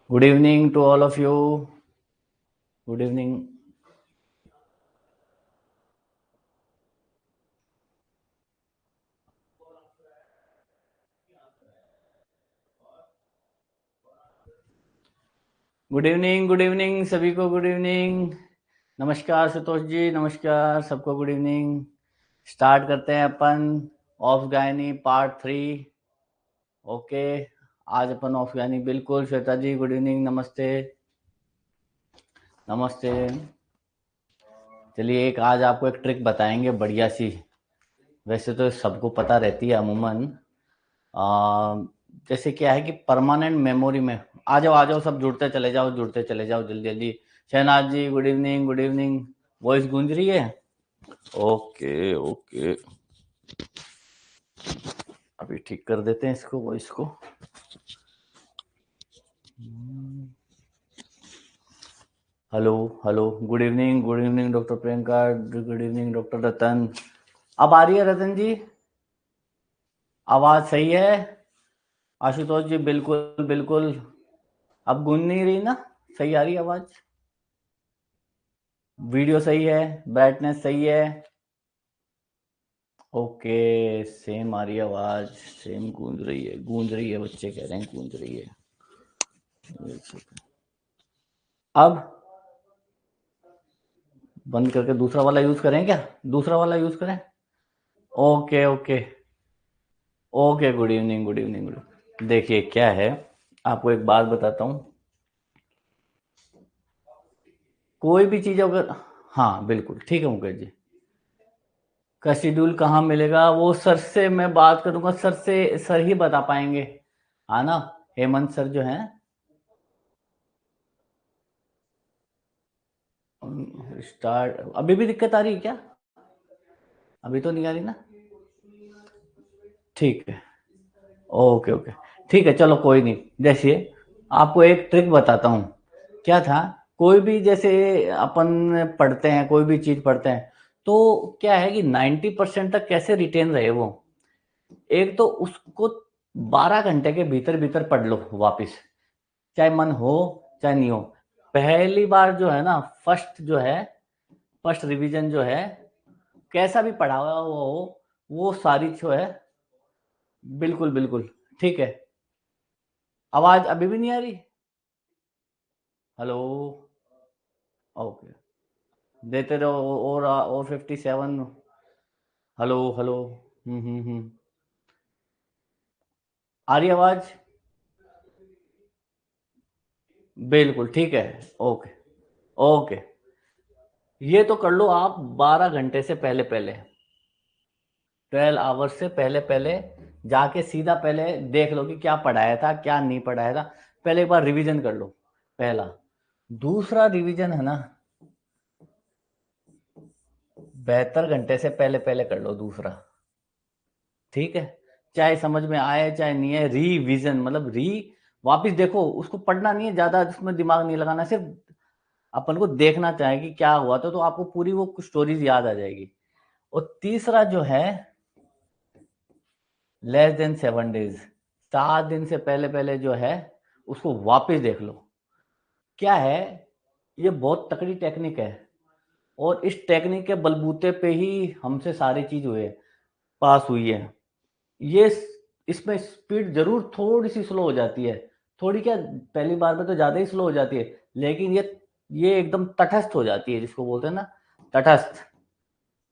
Good evening to all of you. Good evening. Good evening सभी को good evening. नमस्कार सुतोष जी, नमस्कार सबको गुड इवनिंग। स्टार्ट करते हैं अपन ऑफ गायनी पार्ट 3। ओके, आज अपन ऑफ गायनी बिल्कुल। श्वेता जी गुड इवनिंग, नमस्ते नमस्ते। चलिए एक आज आपको एक ट्रिक बताएंगे बढ़िया सी। वैसे तो सबको पता रहती है अमूमन। जैसे क्या है कि परमानेंट मेमोरी में आ जाओ सब जुड़ते चले जाओ जल्दी जल्दी। Shahnaz ji good evening good evening. Voice गूंज रही है? ओके ओके, अभी ठीक कर देते हैं इसको, वॉइस को। Hello hello, good evening doctor Priyanka, good evening doctor Ratan. अब आ रही है रतन जी? आवाज सही है? आशुतोष जी बिल्कुल बिल्कुल। अब गूंज नहीं रही ना? सही आ रही है आवाज? वीडियो सही है? ब्राइटनेस सही है? ओके, सेम आ रही है आवाज, सेम गूंज रही है, बच्चे कह रहे हैं गूंज रही है। अब बंद करके दूसरा वाला यूज करें क्या? दूसरा वाला यूज करें? Okay okay okay, good evening good evening good. देखिए क्या है, आपको एक बात बताता हूँ। कोई भी चीज अगर, हाँ बिल्कुल ठीक है मुकेश जी, का शेड्यूल कहाँ मिलेगा वो सर से मैं बात करूंगा, सर से सर ही बता पाएंगे, हाँ ना। हेमंत सर जो हैं। स्टार्ट, अभी भी दिक्कत आ रही है क्या? अभी तो नहीं आ रही ना? ठीक है, ओके ओके, ठीक है चलो कोई नहीं। जैसे आपको एक ट्रिक बताता हूँ। क्या था, कोई भी जैसे अपन पढ़ते हैं, कोई भी चीज पढ़ते हैं, तो क्या है कि 90% तक कैसे रिटेन रहे वो। एक तो उसको 12 घंटे के भीतर भीतर पढ़ लो वापिस, चाहे मन हो चाहे नहीं हो। पहली बार जो है ना, फर्स्ट रिवीजन जो है, कैसा भी पढ़ा हुआ हो वो सारी जो है, बिल्कुल बिल्कुल ठीक है। आवाज अभी भी नहीं आ रही? हेलो, ओके, देते रहो। और 57। हेलो हेलो, आ रही आवाज? बिल्कुल ठीक है। ओके ओके, ये तो कर लो आप 12 घंटे से पहले पहले, 12 आवर्स से पहले पहले जाके सीधा पहले देख लो कि क्या पढ़ाया था क्या नहीं पढ़ाया था। पहले एक बार रिवीजन कर लो, पहला। दूसरा रिवीजन है ना, 72 घंटे से पहले पहले कर लो दूसरा। ठीक है, चाहे समझ में आए चाहे नहीं आए, रिवीजन मतलब वापिस देखो, उसको पढ़ना नहीं है ज्यादा, उसमें दिमाग नहीं लगाना, सिर्फ अपन को देखना चाहे कि क्या हुआ था, तो आपको पूरी वो स्टोरीज याद आ जाएगी। और तीसरा जो है, less than 7 days, 7 दिन से पहले पहले जो है, उसको वापस देख लो। क्या है, ये बहुत तकड़ी टेक्निक है, और इस टेक्निक के बलबूते पे ही हमसे सारी चीज हुए, पास हुई है। ये इसमें स्पीड जरूर थोड़ी सी स्लो हो जाती है, थोड़ी क्या, पहली बार में तो ज्यादा ही स्लो हो जाती है, लेकिन ये एकदम तटस्थ हो जाती है, जिसको बोलते हैं ना, तटस्थ।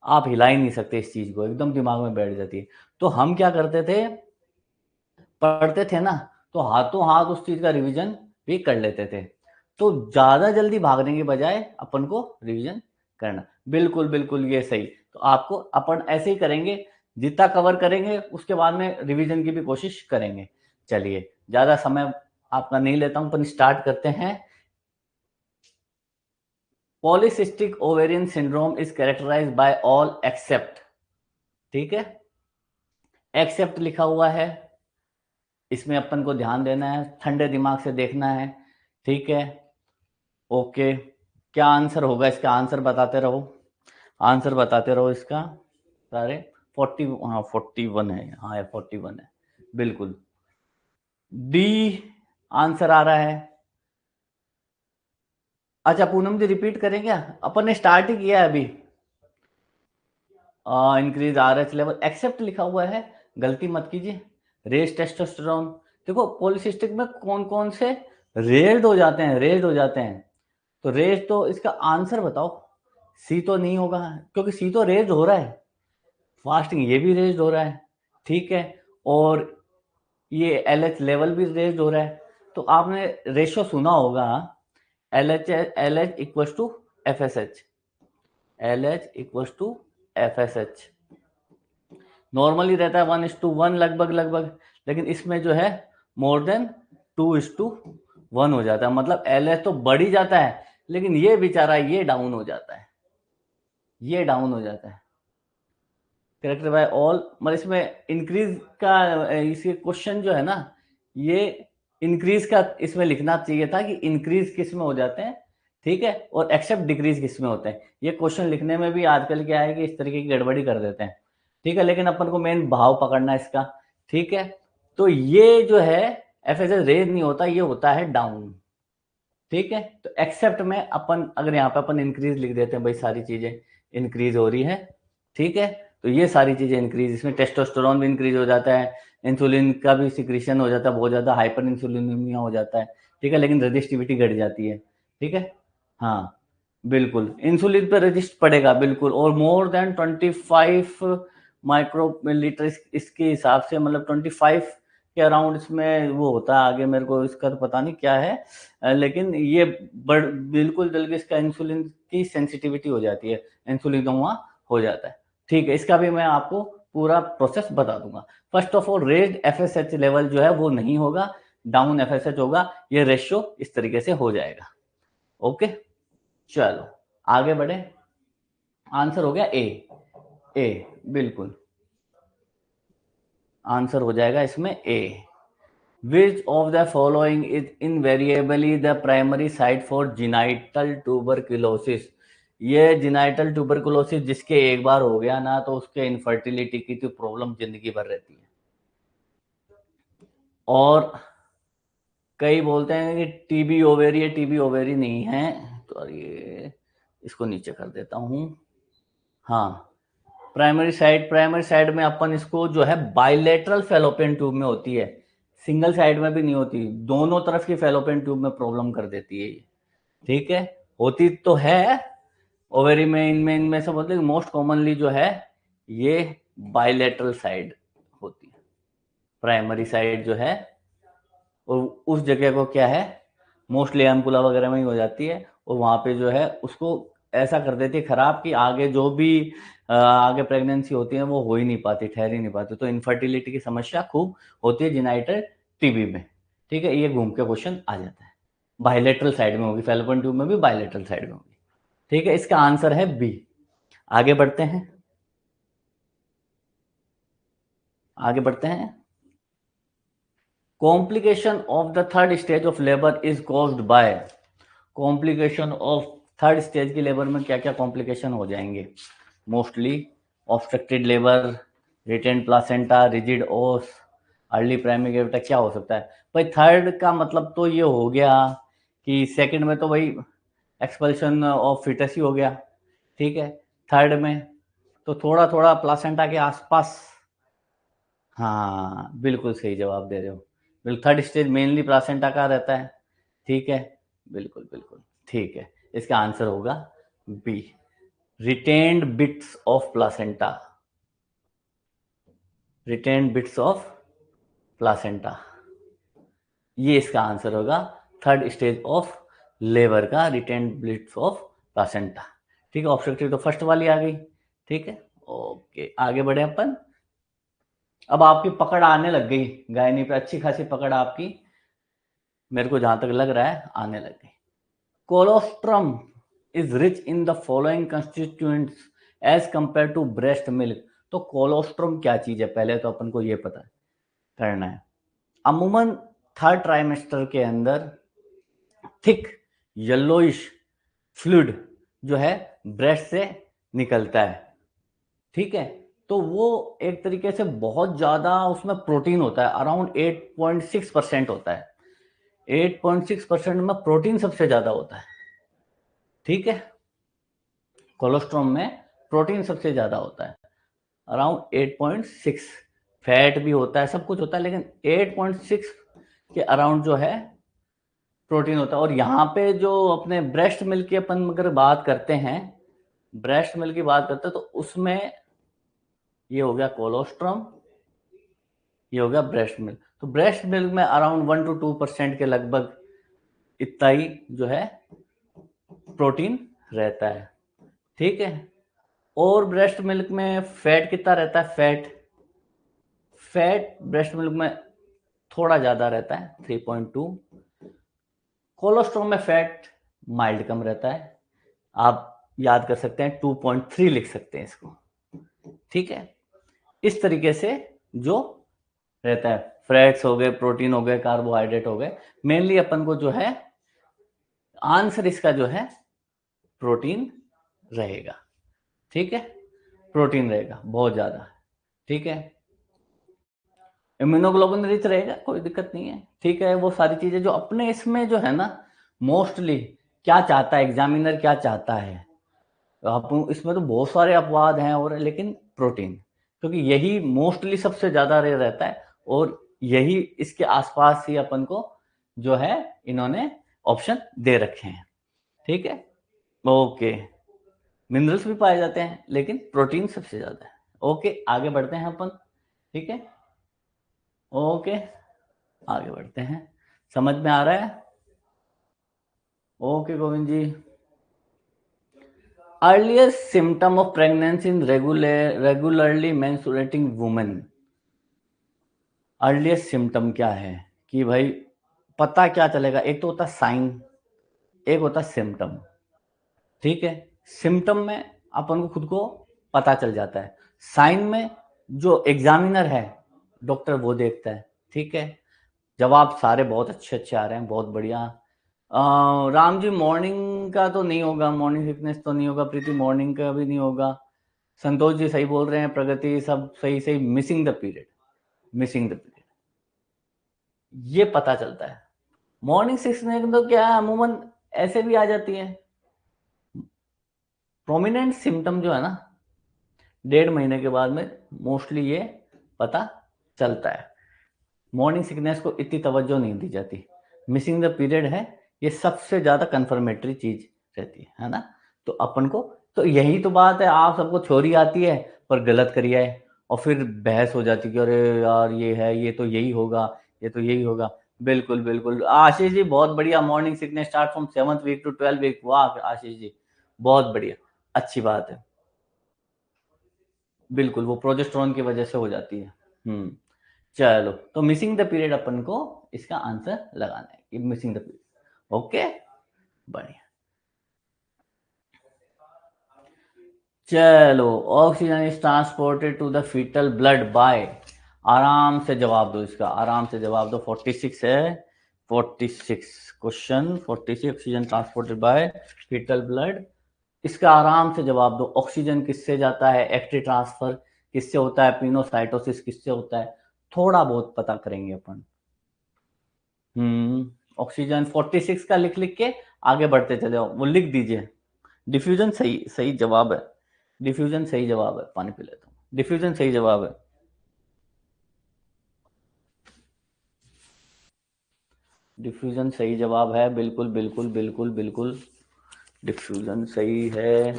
आप हिला ही नहीं सकते इस चीज को, एकदम दिमाग में बैठ जाती है। तो हम क्या करते थे, पढ़ते थे ना, तो हाथों हाथ उस चीज का रिवीजन भी कर लेते थे। तो ज्यादा जल्दी भागने के बजाय अपन को रिवीजन करना, बिल्कुल बिल्कुल ये सही। तो आपको अपन ऐसे ही करेंगे, जितना कवर करेंगे उसके बाद में रिवीजन की भी कोशिश करेंगे। चलिए ज्यादा समय आपका नहीं लेता हूं, अपन स्टार्ट करते हैं। Polycystic ovarian syndrome is characterized by all except, ठीक है, एक्सेप्ट लिखा हुआ है, इसमें अपन को ध्यान देना है, ठंडे दिमाग से देखना है। ठीक है, ओके, क्या आंसर होगा इसका? आंसर बताते रहो, आंसर बताते रहो इसका सारे। 40, हाँ 41 है, हाँ 41 है, बिल्कुल। डी आंसर आ रहा है, अच्छा पूनम जी रिपीट करें क्या? अपन ने स्टार्ट ही किया है अभी। इंक्रीज आरएच लेवल, एक्सेप्ट लिखा हुआ है, गलती मत कीजिए। रेज टेस्टोस्टेरोन, देखो पॉलिसिस्टिक में कौन कौन से रेज्ड हो जाते हैं, रेज्ड हो जाते हैं। तो रेज, तो इसका आंसर बताओ। सी तो नहीं होगा, क्योंकि सी तो रेज हो रहा है, फास्टिंग ये भी रेज हो रहा है, ठीक है, और ये एल एच लेवल भी रेज हो रहा है। तो आपने रेशो सुना होगा, L H equal to F S H, L H equal to F S H. Normally रहता है 1:1 लगभग लगभग, लेकिन इसमें जो है मोर देन 2:1 हो जाता है। मतलब एल एच तो बढ़ ही जाता है, लेकिन ये बेचारा ये डाउन हो जाता है, ये डाउन हो जाता है। करेक्टेड बाय ऑल, मतलब इसमें इंक्रीज का, इसे क्वेश्चन जो है ना, ये इंक्रीज का इसमें लिखना चाहिए था कि इंक्रीज किस में हो जाते हैं, ठीक है, और एक्सेप्ट डिक्रीज किस में होते हैं। ये क्वेश्चन लिखने में भी आजकल क्या है कि इस तरीके की गड़बड़ी कर देते हैं, ठीक है, लेकिन अपन को मेन भाव पकड़ना है इसका, ठीक है। तो ये जो है एफ एस एस रेज नहीं होता, ये होता है डाउन, ठीक है। तो एक्सेप्ट में अपन अगर यहाँ पे अपन इंक्रीज लिख देते हैं, भाई सारी चीजें इंक्रीज हो रही है, ठीक है, तो ये सारी चीजें इंक्रीज, इसमें टेस्टोस्टेरोन भी इंक्रीज हो जाता है, इंसुलिन का भी सिक्रीशन हो जाता है, बहुत ज्यादा हाइपर इंसुलिनिमिया हो जाता है, ठीक है, लेकिन रजिस्टिविटी घट जाती है, ठीक है। हाँ बिल्कुल, इंसुलिन पे रजिस्ट पड़ेगा बिल्कुल, और मोर देन 25 माइक्रोलीटर इसके हिसाब से, मतलब 25 के अराउंड इसमें वो होता है, आगे मेरे को इसका तो पता नहीं क्या है, लेकिन ये बिल्कुल जल्दी इसका इंसुलिन की सेंसिटिविटी हो जाती है, इंसुलिन वहाँ हो जाता है, ठीक है। इसका भी मैं आपको पूरा प्रोसेस बता दूंगा। First of all raised FSH level जो है वो नहीं होगा, डाउन एफएसएच होगा, ये रेशियो इस तरीके से हो जाएगा। ओके चलो आगे बढ़े, आंसर हो गया ए, ए बिल्कुल आंसर हो जाएगा इसमें ए। Which of the following is invariably the primary site for genital tuberculosis? ये genital tuberculosis जिसके एक बार हो गया ना, तो उसके इनफर्टिलिटी की तो प्रॉब्लम जिंदगी भर रहती है। और कई बोलते हैं कि टीबी ओवेरी है, टीबी ओवेरी नहीं है, तो ये इसको नीचे कर देता हूं। हाँ प्राइमरी साइड में अपन इसको जो है बाइलेटरल फेलोपियन ट्यूब में होती है, सिंगल साइड में भी नहीं होती, दोनों तरफ की फेलोपियन ट्यूब में प्रॉब्लम कर देती है ये, ठीक है। होती तो है ओवेरी में, इनमें सब होते हैं, मोस्ट कॉमनली जो है ये बाइलेटरल साइड होती है, प्राइमरी साइड जो है, और उस जगह को क्या है मोस्टली एम्पुला वगैरह में ही हो जाती है, और वहां पे जो है उसको ऐसा कर देती है खराब कि आगे जो भी आगे प्रेगनेंसी होती है वो हो ही नहीं पाती, ठहर ही नहीं पाती, तो इनफर्टिलिटी की समस्या खूब होती है जेनाइटल टीबी में, ठीक है। ये घूम के क्वेश्चन आ जाता है, बायलेटरल साइड में होगी, फेलोपियन ट्यूब में भी बायलेटरल साइड में होगी, ठीक है। इसका आंसर है बी। आगे बढ़ते हैं, आगे बढ़ते हैं। Complication of the third stage of labour is caused by, complication of third stage की लेबर में क्या क्या कॉम्प्लिकेशन हो जाएंगे? Mostly obstructed labour, retained placenta, rigid os, early primary gravida, क्या हो सकता है भाई? थर्ड का मतलब तो ये हो गया कि सेकंड में तो भाई एक्सपल्शन ऑफ फिटस ही हो गया, ठीक है। थर्ड में तो थोड़ा थोड़ा प्लासेंटा के आसपास, हाँ बिल्कुल सही जवाब दे रहे हो, बिल्कुल थर्ड स्टेज मेनली प्लासेंटा का रहता है, ठीक है, बिल्कुल बिल्कुल ठीक है। इसका आंसर होगा B, retained bits of placenta, retained bits of placenta, ये इसका आंसर होगा थर्ड स्टेज ऑफ लेबर का, रिटेन्ड बिट्स ऑफ प्लासेंटा, ठीक है। ऑब्स्ट्रक्टिव तो फर्स्ट वाली आ गई, ठीक है। ओके आगे बढ़े अपन, अब आपकी पकड़ आने लग गई गायनी पे, अच्छी खासी पकड़ आपकी, मेरे को जहां तक लग रहा है आने लग गई। Colostrum is rich in the following constituents as compare to breast milk. तो कोलोस्ट्रम क्या चीज है, पहले तो अपन को ये पता करना है। अमूमन थर्ड ट्राइमेस्टर के अंदर थिक येलोइश फ्लूइड जो है ब्रेस्ट से निकलता है, ठीक है। तो वो एक तरीके से बहुत ज्यादा उसमें प्रोटीन होता है, अराउंड 8.6% होता है, 8.6% में प्रोटीन सबसे ज्यादा होता है, ठीक है, कोलेस्ट्रॉल में प्रोटीन सबसे ज्यादा होता है, अराउंड 8.6, फैट भी होता है, सब कुछ होता है, लेकिन 8.6 के अराउंड जो है प्रोटीन होता है। और यहाँ पे जो अपने ब्रेस्ट मिल्क की अपन अगर बात करते हैं, ब्रेस्ट मिल्क की बात करते हैं, तो उसमें ये हो गया कोलेस्ट्रॉल, ये हो गया ब्रेस्ट मिल्क। तो ब्रेस्ट मिल्क में अराउंड 1 to 2% के लगभग इतना ही जो है प्रोटीन रहता है। ठीक है, और ब्रेस्ट मिल्क में फैट कितना रहता है? फैट ब्रेस्ट मिल्क में थोड़ा ज्यादा रहता है, 3.2। कोलेस्ट्रॉल में फैट माइल्ड कम रहता है, आप याद कर सकते हैं 2.3 लिख सकते हैं इसको। ठीक है, इस तरीके से जो रहता है, फैट्स हो गए, प्रोटीन हो गए, कार्बोहाइड्रेट हो गए, मेनली अपन को जो है आंसर इसका जो है प्रोटीन रहेगा। ठीक है, प्रोटीन रहेगा बहुत ज्यादा। ठीक है, इम्यूनोग्लोबिन रिच रहेगा, कोई दिक्कत नहीं है। ठीक है, वो सारी चीजें जो अपने इसमें जो है ना, मोस्टली क्या चाहता है एग्जामिनर, क्या चाहता है, आप इसमें तो बहुत सारे अपवाद हैं, और लेकिन प्रोटीन, क्योंकि यही मोस्टली सबसे ज्यादा रहता है, और यही इसके आसपास ही अपन को जो है इन्होंने ऑप्शन दे रखे हैं। ठीक है, ओके, मिनरल्स भी पाए जाते हैं, लेकिन प्रोटीन सबसे ज्यादा है। ओके, आगे बढ़ते हैं अपन। ठीक है, ओके, आगे बढ़ते हैं, समझ में आ रहा है? Okay Govind ji, earliest symptom of pregnancy in regularly menstruating women. Earliest symptom क्या है कि भाई पता क्या चलेगा? एक तो होता है साइन, एक होता है सिम्टम। ठीक है, सिम्टम में अपन को खुद को पता चल जाता है, साइन में जो एग्जामिनर है, डॉक्टर, वो देखता है। ठीक है, जवाब सारे बहुत अच्छे अच्छे आ रहे हैं, बहुत बढ़िया। राम जी, मॉर्निंग का तो नहीं होगा, मॉर्निंग सिकनेस तो नहीं होगा, प्रीति मॉर्निंग का भी नहीं होगा, संतोष जी सही बोल रहे हैं, प्रगति सब सही सही, missing the period, missing the period, ये पता चलता है। मॉर्निंग सिकनेस तो क्या है, अमूमन ऐसे भी आ जाती है। प्रोमिनेंट सिम्टम जो है ना, 1.5 महीने के बाद में मोस्टली ये पता चलता है। मॉर्निंग सिकनेस को इतनी तवज्जो नहीं दी जाती, मिसिंग द पीरियड है, ये सबसे ज्यादा कंफर्मेटरी चीज रहती है ना। तो अपन को तो यही तो बात है, आप सबको थ्योरी आती है पर गलत करिए है, और फिर बहस हो जाती है कि अरे यार ये है, ये तो यही होगा, ये तो यही होगा। बिल्कुल बिल्कुल आशीष जी, बहुत बढ़िया, morning sickness start from 7th week to 12th week, वाह आशीष जी, बहुत बढ़िया, अच्छी बात है। बिल्कुल, वो प्रोजेस्टेरोन की वजह से हो जाती है। चलो, तो मिसिंग द पीरियड अपन को इसका आंसर लगाना है कि मिसिंग द पीरियड। ओके, बढ़िया। चलो, oxygen is transported to the fetal blood by, आराम से जवाब दो इसका, आराम से जवाब दो। 46 है, 46 question, 46, oxygen transported by fetal blood, इसका आराम से जवाब दो। ऑक्सीजन किससे जाता है? एक्टिव ट्रांसफर किससे होता है? पिनोसाइटोसिस किससे होता है? थोड़ा बहुत पता करेंगे अपन। ऑक्सीजन 46 का लिख लिख के आगे बढ़ते चले जाओ, वो लिख दीजिए। डिफ्यूजन सही सही जवाब है, डिफ्यूजन सही जवाब है, पानी पी लेता हूँ, डिफ्यूजन सही जवाब है। डिफ्यूजन सही जवाब है, बिल्कुल बिल्कुल बिल्कुल बिल्कुल, डिफ्यूजन सही है।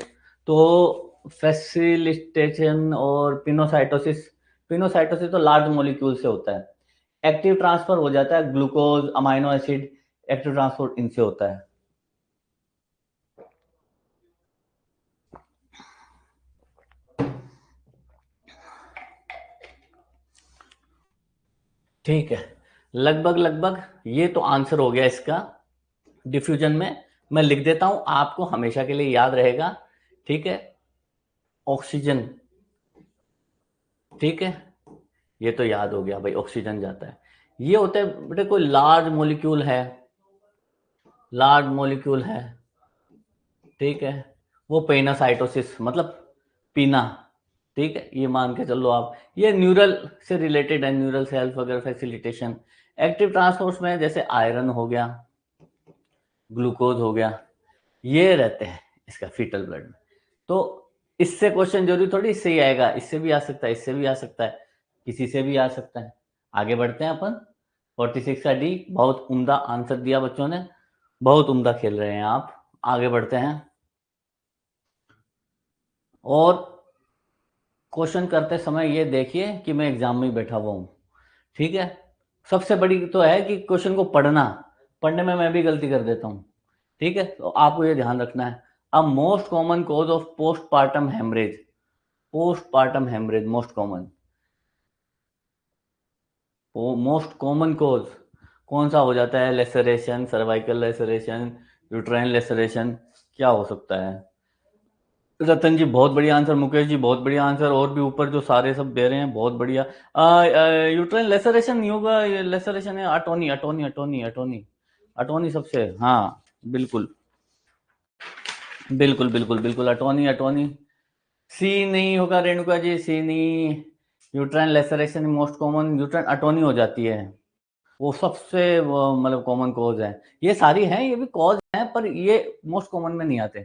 तो फैसिलिटेशन और पिनोसाइटोसिस, पिनोसाइटोसिस तो लार्ज मॉलिक्यूल से होता है, एक्टिव ट्रांसफर हो जाता है glucose amino acid, active transfer इनसे होता है। ठीक है, लगभग लगभग ये तो आंसर हो गया इसका। डिफ्यूजन में मैं लिख देता हूं, आपको हमेशा के लिए याद रहेगा। ठीक है, ऑक्सीजन, ठीक है, ये तो याद हो गया भाई, ऑक्सीजन जाता है, ये होता है बेटे कोई लार्ज मॉलिक्यूल है, लार्ज मॉलिक्यूल है, ठीक है, वो पेनासाइटोसिस मतलब पीना, ठीक है, ये मान के चलो आप, ये न्यूरल से रिलेटेड है, न्यूरल सेल्फ वगैरह फैसिलिटेशन। एक्टिव ट्रांसपोर्ट में जैसे आयरन हो गया, ग्लूकोज हो गया, ये रहते हैं इसका फीटल ब्लड में। तो इससे क्वेश्चन जरूरी थोड़ी इससे ही आएगा, इससे भी आ सकता है, इससे भी आ सकता है, किसी से भी आ सकता है। आगे बढ़ते हैं अपन। 46 का डी। बहुत उम्दा आंसर दिया बच्चों ने, बहुत उम्दा खेल रहे हैं आप। आगे बढ़ते हैं और क्वेश्चन करते समय ये देखिए कि मैं एग्जाम में बैठा हुआ हूं, ठीक है। सबसे बड़ी तो है कि क्वेश्चन को पढ़ने में मैं भी गलती कर देता हूं, ठीक है। तो आपको ये ध्यान रखना है। Uh most common cause of postpartum haemorrhage, postpartum haemorrhage most common, most common cause कौन सा हो जाता है? Laceration, cervical laceration, uterine laceration, क्या हो सकता है? रतन जी बहुत बढ़िया आंसर, मुकेश जी बहुत बढ़िया आंसर, और भी ऊपर जो सारे सब दे रहे हैं बहुत बढ़िया। यूट्राइन लेसरेशन नहीं होगा, लेसरेशन है atony, atony atony atony atony सबसे, हाँ बिल्कुल बिल्कुल बिल्कुल बिल्कुल, अटोनी अटोनी। सी नहीं होगा रेणुका जी, सी नहीं। Uterine laceration most common, uterine atony हो जाती है, वो सबसे मतलब कॉमन कॉज है। ये सारी हैं, ये भी कॉज हैं, पर ये मोस्ट कॉमन में नहीं आते,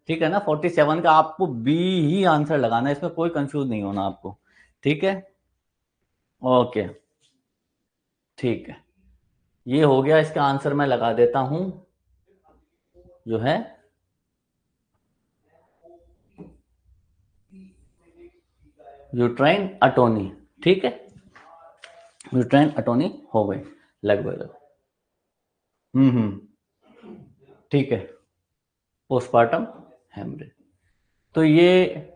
ठीक है ना। 47 का आपको बी ही आंसर लगाना है, इसमें कोई कंफ्यूज नहीं होना आपको, ठीक है। ओके ठीक है, ये हो गया। इसका आंसर मैं लगा देता हूं, जो है यूट्राइन अटोनी, ठीक है। यूट्राइन अटोनी हो गई लगभग। ठीक है, पोस्टपार्टम हेमरेज। तो ये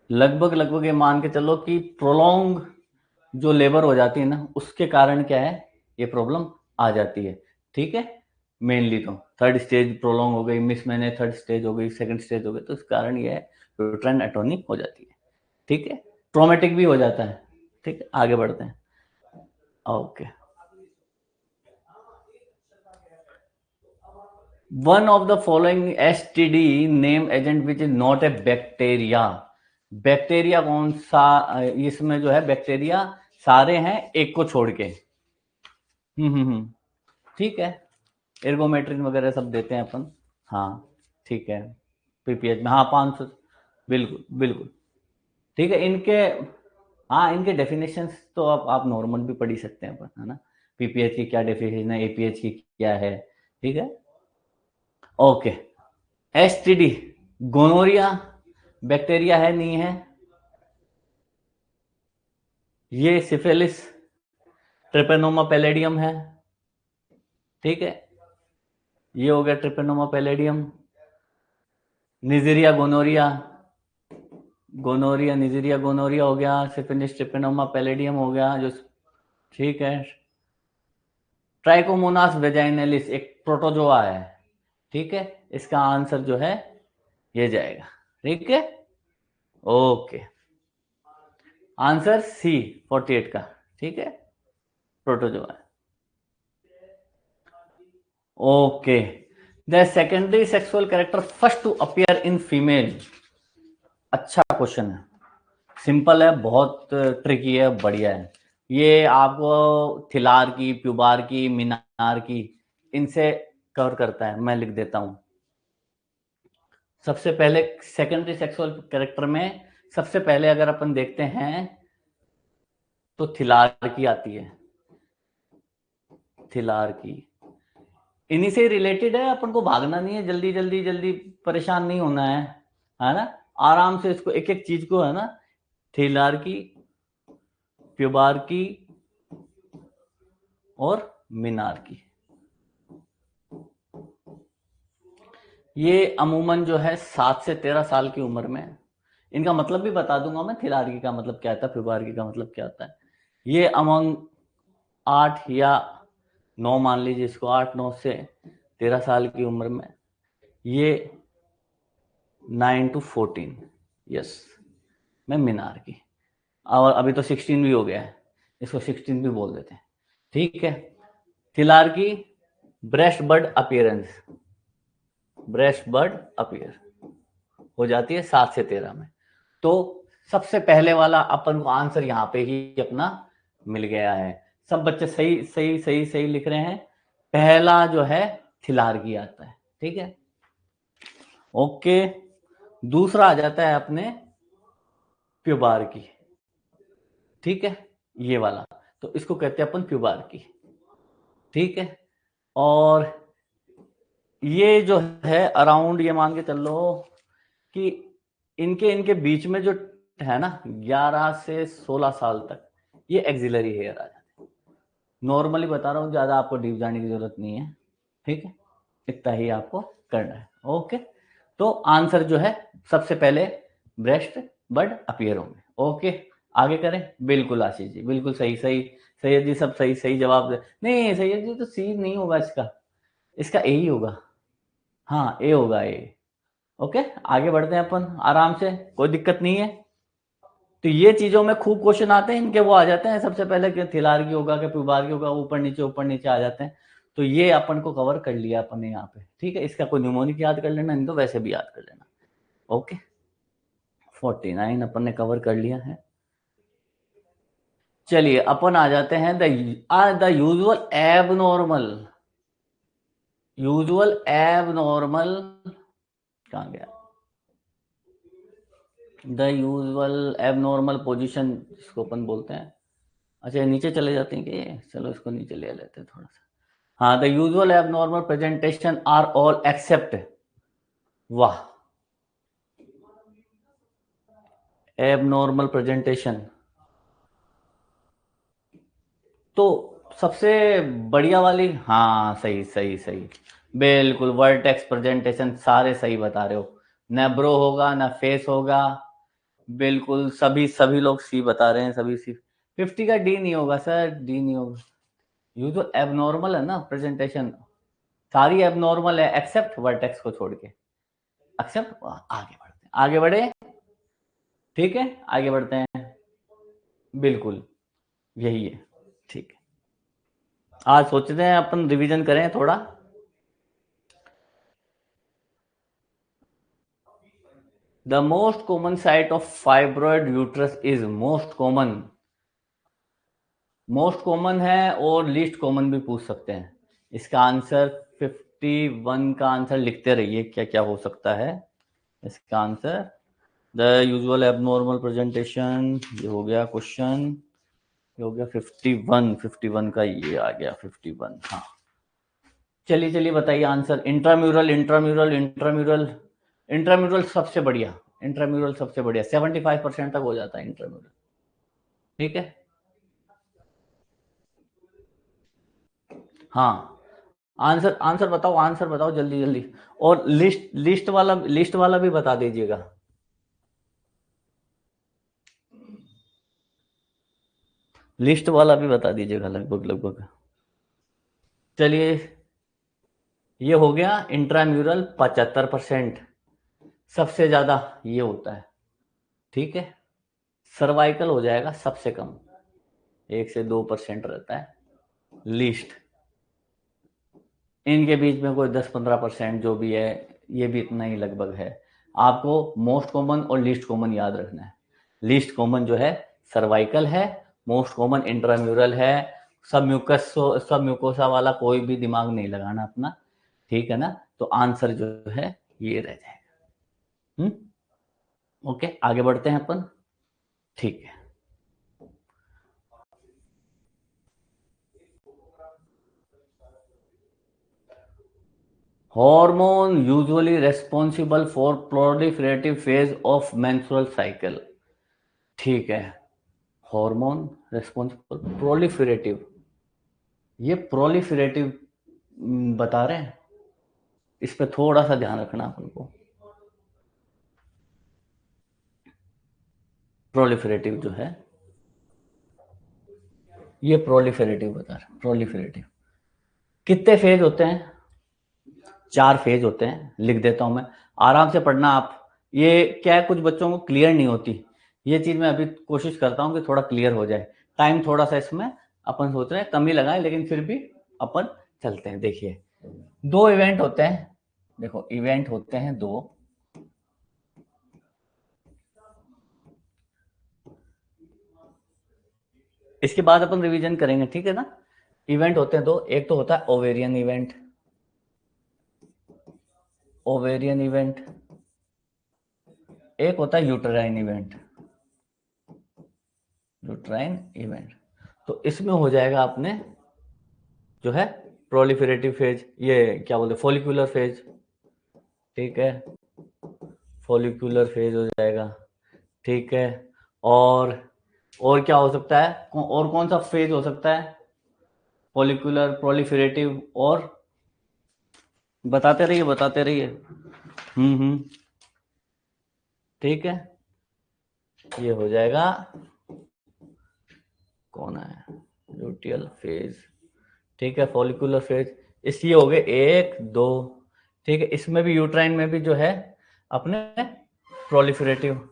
लगभग लगभग ये मान के चलो कि प्रोलॉन्ग जो लेबर हो जाती है ना, उसके कारण क्या है, ये प्रॉब्लम आ जाती है, ठीक है। मेनली तो थर्ड स्टेज प्रोलॉन्ग हो गई, मिस मैंने थर्ड स्टेज हो गई, सेकंड स्टेज हो गई, तो इस कारण ये है यूट्राइन एटोनी हो जाती है, ठीक है। ट्रोमेटिक भी हो जाता है, ठीक है। आगे बढ़ते हैं। Okay, one of the following STD name agent which is not a bacteria. Bacteria कौन सा? इसमें जो है बैक्टीरिया सारे हैं एक को छोड़ के। ठीक है, एर्गोमेट्रिन वगैरह सब देते हैं अपन, हाँ ठीक है। पीपीएच में हाँ 500, बिल्कुल बिल्कुल, ठीक है। इनके हाँ, इनके डेफिनेशंस तो आप नॉर्मल भी पढ़ ही सकते हैं अपन, है ना। पीपीएच की क्या डेफिनेशन है, एपीएच की क्या है, ठीक है। ओके, एसटीडी गोनोरिया बैक्टीरिया है नहीं है, ये सिफिलिस ट्रिपेनोमा पैलेडियम है, ठीक है। ये हो गया treponema pallidum. Neisseria gonorrhoea, gonorrhoea Neisseria gonorrhoea हो गया। सिफिलिस ट्रिपेनोमा पैलेडियम हो गया जो, ठीक है। ट्राइकोमोनास वेजाइनलिस एक प्रोटोजोआ है, ठीक है। इसका आंसर जो है ये जाएगा, ठीक है। ओके, आंसर सी 48 का, ठीक है, protozoa. Okay, the secondary sexual character first to appear in female. अच्छा क्वेश्चन है, सिंपल है, बहुत ट्रिकी है, बढ़िया है। ये आपको थिलार की, प्यूबार की, मीनार की, इनसे कवर करता है। मैं लिख देता हूं। सबसे पहले सेकेंडरी सेक्सुअल कैरेक्टर में सबसे पहले अगर अपन देखते हैं तो थिलार की आती है, थिलार की। इन्हीं से रिलेटेड है, अपन को भागना नहीं है, जल्दी जल्दी जल्दी परेशान नहीं होना है ना। आराम से इसको एक एक चीज को, है ना, थिलार की, प्यूबार की और मीनार की। ये अमूमन जो है 7 से 13 साल की उम्र में, इनका मतलब भी बता दूंगा मैं, थिलारगी का मतलब क्या होता है, प्यूबारगी का मतलब क्या होता है। ये अमंग 8 या 9 मान लीजिए इसको, 8-9 से 13 साल की उम्र में, ये 9 to 14, यस, में मीनार की। और अभी तो 16 भी हो गया है, इसको 16 भी बोल देते हैं, ठीक है। थिलार की breast bird appearance, breast bird appear हो जाती है 7 से 13 में। तो सबसे पहले वाला अपन को आंसर यहाँ पे ही अपना मिल गया है। सब बच्चे सही सही सही सही लिख रहे हैं। पहला जो है थिलारगी आता है, ठीक है। ओके, दूसरा आ जाता है अपने प्यूबार्की, ठीक है, ये वाला, तो इसको कहते हैं अपन प्यूबार्की, ठीक है। और ये जो है अराउंड, ये मान के चल लो कि इनके इनके बीच में जो है ना 11 से 16 साल तक ये एक्सिलरी हेयर आ जाते हैं। नॉर्मली बता रहा हूँ, ज्यादा आपको डीप जाने की जरूरत नहीं है, ठीक है, इतना ही आपको करना है। ओके, तो आंसर जो है सबसे पहले ब्रेस्ट बड अपीयर होंगे। ओके, आगे करें। बिल्कुल आशीष जी, बिल्कुल सही सही, सैयद जी सब सही सही जवाब दे। नहीं सैयद जी, तो सी नहीं होगा इसका, इसका ए ही होगा। हाँ ए होगा, ए। ओके, आगे बढ़ते हैं अपन आराम से, कोई दिक्कत नहीं है। तो ये चीजों में खूब क्वेश्चन आते हैं इनके, वो आ जाते हैं सबसे पहले कि थिलार्गी होगा कि प्यूबार्गी होगा, ऊपर नीचे आ जाते हैं। तो ये अपन को कवर कर लिया अपन ने यहाँ पे, ठीक है। इसका कोई न्यूमोनिक याद कर लेना, नहीं तो वैसे भी याद कर लेना। ओके, 49 अपन ने कवर कर लिया है। चलिए अपन आ जाते हैं the usual abnormal, usual abnormal कहाँ गया, द यूजुअल एबनॉर्मल पोजीशन जिसको अपन बोलते हैं। अच्छा नीचे चले जाते हैं कि, चलो इसको नीचे ले लेते हैं थोड़ा सा। हाँ, the usual abnormal presentation are all except, वाह, एबनॉर्मल प्रेजेंटेशन, तो सबसे बढ़िया वाली, हाँ सही सही सही, बिल्कुल वर्टेक्स प्रेजेंटेशन, सारे सही बता रहे हो। न ब्रो होगा न फेस होगा, बिल्कुल सभी सभी लोग सी बता रहे हैं, सभी सी। 50 का डी नहीं होगा सर, डी नहीं होगा। यू तो एबनॉर्मल है ना प्रेजेंटेशन, सारी एबनॉर्मल है एक्सेप्ट वर्टेक्स को छोड़ के, एक्सेप्ट। आगे बढ़ते हैं, आगे बढ़े, ठीक है, आगे बढ़ते हैं, बिल्कुल यही है, ठीक है। आज सोचते हैं अपन रिवीजन करें थोड़ा। The most common site of fibroid uterus is most common है और लीस्ट कॉमन भी पूछ सकते हैं। इसका आंसर 51 का आंसर लिखते रहिए, क्या क्या हो सकता है इसका answer. The usual abnormal presentation, ये हो गया क्वेश्चन, ये हो गया 51 का ये आ गया 51। हाँ चलिए चलिए बताइए answer. Intramural intramural intramural, intramural सबसे बढ़िया, इंट्राम्यूरल सबसे बढ़िया, 75% तक हो जाता है इंट्राम्यूरल, ठीक है। हाँ आंसर, आंसर बताओ, आंसर बताओ जल्दी जल्दी। और लिस्ट वाला भी बता दीजिएगा। लिस्ट वाला भी बता दीजिएगा लगभग लगभग। चलिए, ये हो गया इंट्राम्यूरल 75%, सबसे ज्यादा ये होता है, ठीक है। सर्वाइकल हो जाएगा सबसे कम, 1 से 2% रहता है लीस्ट। इनके बीच में कोई 10-15% जो भी है, ये भी इतना ही लगभग है। आपको मोस्ट कॉमन और लीस्ट कॉमन याद रखना है। लीस्ट कॉमन जो है सर्वाइकल है, मोस्ट कॉमन इंट्राम्यूरल है। सब म्यूकोसा वाला कोई भी दिमाग नहीं लगाना अपना, ठीक है ना। तो आंसर जो है ये रह जाएगा। ओके, आगे बढ़ते हैं अपन, ठीक है। Hormone usually responsible for proliferative phase of menstrual cycle, ठीक है। हार्मोन रेस्पॉन्सिबल प्रोलिफरेटिव, ये प्रोलिफरेटिव बता रहे हैं, इस पे थोड़ा सा ध्यान रखना अपन को। प्रोलिफरेटिव जो है, ये प्रोलिफरेटिव बता रहे हैं, प्रोलिफरेटिव। कितने फेज होते हैं? 4 फेज होते हैं, लिख देता हूं मैं, आराम से पढ़ना आप। ये क्या है, कुछ बच्चों को क्लियर नहीं होती ये चीज, मैं अभी कोशिश करता हूं कि थोड़ा क्लियर हो जाए। टाइम थोड़ा सा इसमें अपन सोच रहे हैं कम ही लगाएं, लेकिन फिर भी अपन चलते हैं। देखिए 2 इवेंट होते हैं, देखो इवेंट होते हैं 2, इसके बाद अपन रिवीजन करेंगे, ठीक है ना। इवेंट होते हैं 2, एक तो होता है ओवेरियन इवेंट, ओवेरियन इवेंट, एक होता है यूट्राइन इवेंट, यूट्राइन इवेंट। तो इसमें हो जाएगा अपने जो है प्रोलिफरेटिव फेज, ये क्या बोलते हैं, फॉलिकुलर फेज, ठीक है, फॉलिकुलर फेज हो जाएगा, ठीक है। और क्या हो सकता है, और कौन सा फेज हो सकता है, फॉलिकुलर, प्रोलिफरेटिव, और बताते रहिए बताते रहिए। ठीक है, ये हो जाएगा, कौन है, ल्यूटियल फेज, ठीक है, फॉलिकुलर फेज। इस ये हो गए 1 2, ठीक है। इसमें भी यूट्राइन में भी जो है अपने प्रोलिफरेटिव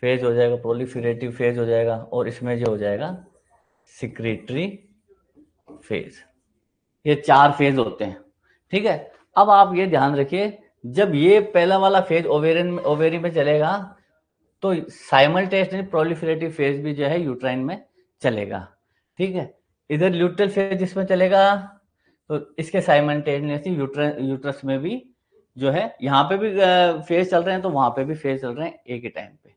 फेज हो जाएगा, प्रोलिफरेटिव फेज हो जाएगा, और इसमें जो हो जाएगा सिक्रेटरी फेज। ये 4 फेज होते हैं, ठीक है। अब आप ये ध्यान रखिए, जब ये पहला वाला फेज ओवेरी में चलेगा तो साइमल्टेनियसली प्रोलिफरेटिव फेज भी जो है यूट्राइन में चलेगा, ठीक है। इधर ल्यूट्रल फेज इसमें चलेगा तो इसके साइमल्टेनियसली यूट्रस में भी जो है, यहाँ पे भी फेज चल रहे हैं तो वहां पे भी फेज चल रहे हैं एक ही टाइम पे,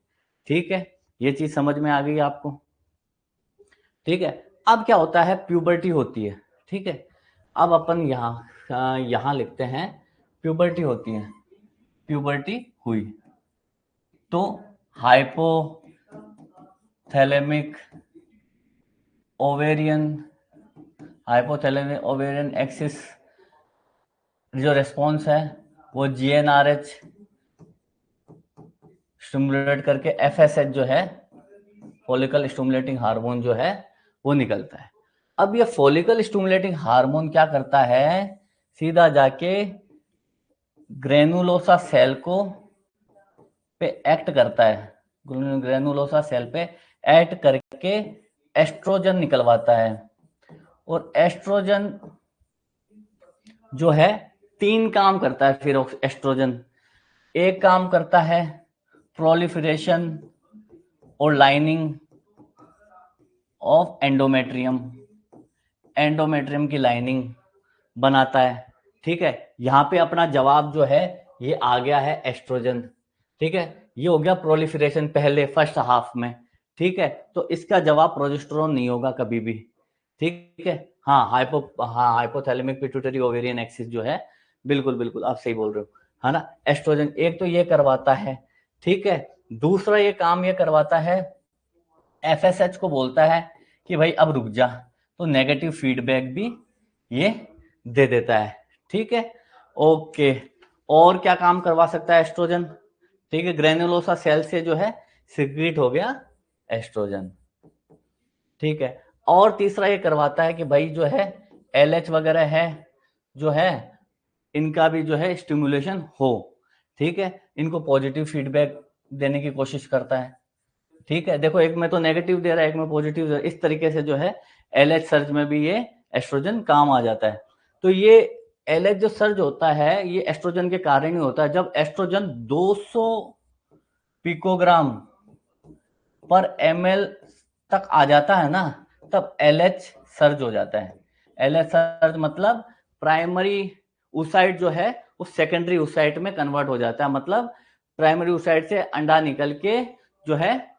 ठीक है। ये चीज समझ में आ गई आपको, ठीक है। अब क्या होता है, प्यूबर्टी होती है, ठीक है। अब अपन यहाँ लिखते हैं प्यूबर्टी होती है, प्यूबर्टी हुई तो हाइपोथैलेमिक ओवेरियन एक्सिस जो रेस्पॉन्स है वो GnRH स्टिमुलेट करके FSH जो है फॉलिकल स्टिमुलेटिंग हार्मोन जो है वो निकलता है। अब ये फॉलिकल स्टिमुलेटिंग हार्मोन क्या करता है, सीधा जाके ग्रेनुलोसा सेल को पे एक्ट करता है, ग्रेनुलोसा सेल पे एक्ट करके एस्ट्रोजन निकलवाता है। और एस्ट्रोजन जो है 3 काम करता है। फिर एस्ट्रोजन एक काम करता है प्रोलिफरेशन और लाइनिंग ऑफ एंडोमेट्रियम, एंडोमेट्रियम की लाइनिंग बनाता है, ठीक है। यहाँ पे अपना जवाब जो है ये आ गया है एस्ट्रोजन, ठीक है। ये हो गया प्रोलिफरेशन पहले फर्स्ट हाफ में, ठीक है। तो इसका जवाब प्रोजेस्टेरोन नहीं होगा कभी भी, ठीक है। हाँ हाइपोथैलेमिक पिट्यूटरी ओवेरियन एक्सिस जो है, बिल्कुल बिल्कुल आप सही बोल रहे हो, है ना। एस्ट्रोजन एक तो ये करवाता है, ठीक है। दूसरा ये काम ये करवाता है, FSH को बोलता है कि भाई अब रुक जा, तो नेगेटिव फीडबैक भी ये दे देता है, ठीक है। ओके, और क्या काम करवा सकता है एस्ट्रोजन, ठीक है। ग्रेनुलोसा सेल से जो है सिक्रीट हो गया एस्ट्रोजन, ठीक है। और तीसरा ये करवाता है कि भाई जो है LH वगैरह है जो है इनका भी जो है स्टिमुलेशन हो, ठीक है। इनको पॉजिटिव फीडबैक देने की कोशिश करता है, ठीक है। देखो एक में तो नेगेटिव दे रहा है, एक में पॉजिटिव दे रहा है, इस तरीके से जो है LH सर्ज में भी ये एस्ट्रोजन काम आ जाता है। तो ये LH जो सर्ज होता है ये एस्ट्रोजन के कारण ही होता है। जब एस्ट्रोजन 200 पिकोग्राम पर ml तक आ जाता है ना, तब LH सर्ज हो जाता है। LH सर्ज मतलब प्राइमरी oocyte जो है वो सेकेंडरी oocyte में कन्वर्ट हो जाता है, मतलब प्राइमरी oocyte से अंडा निकल के जो है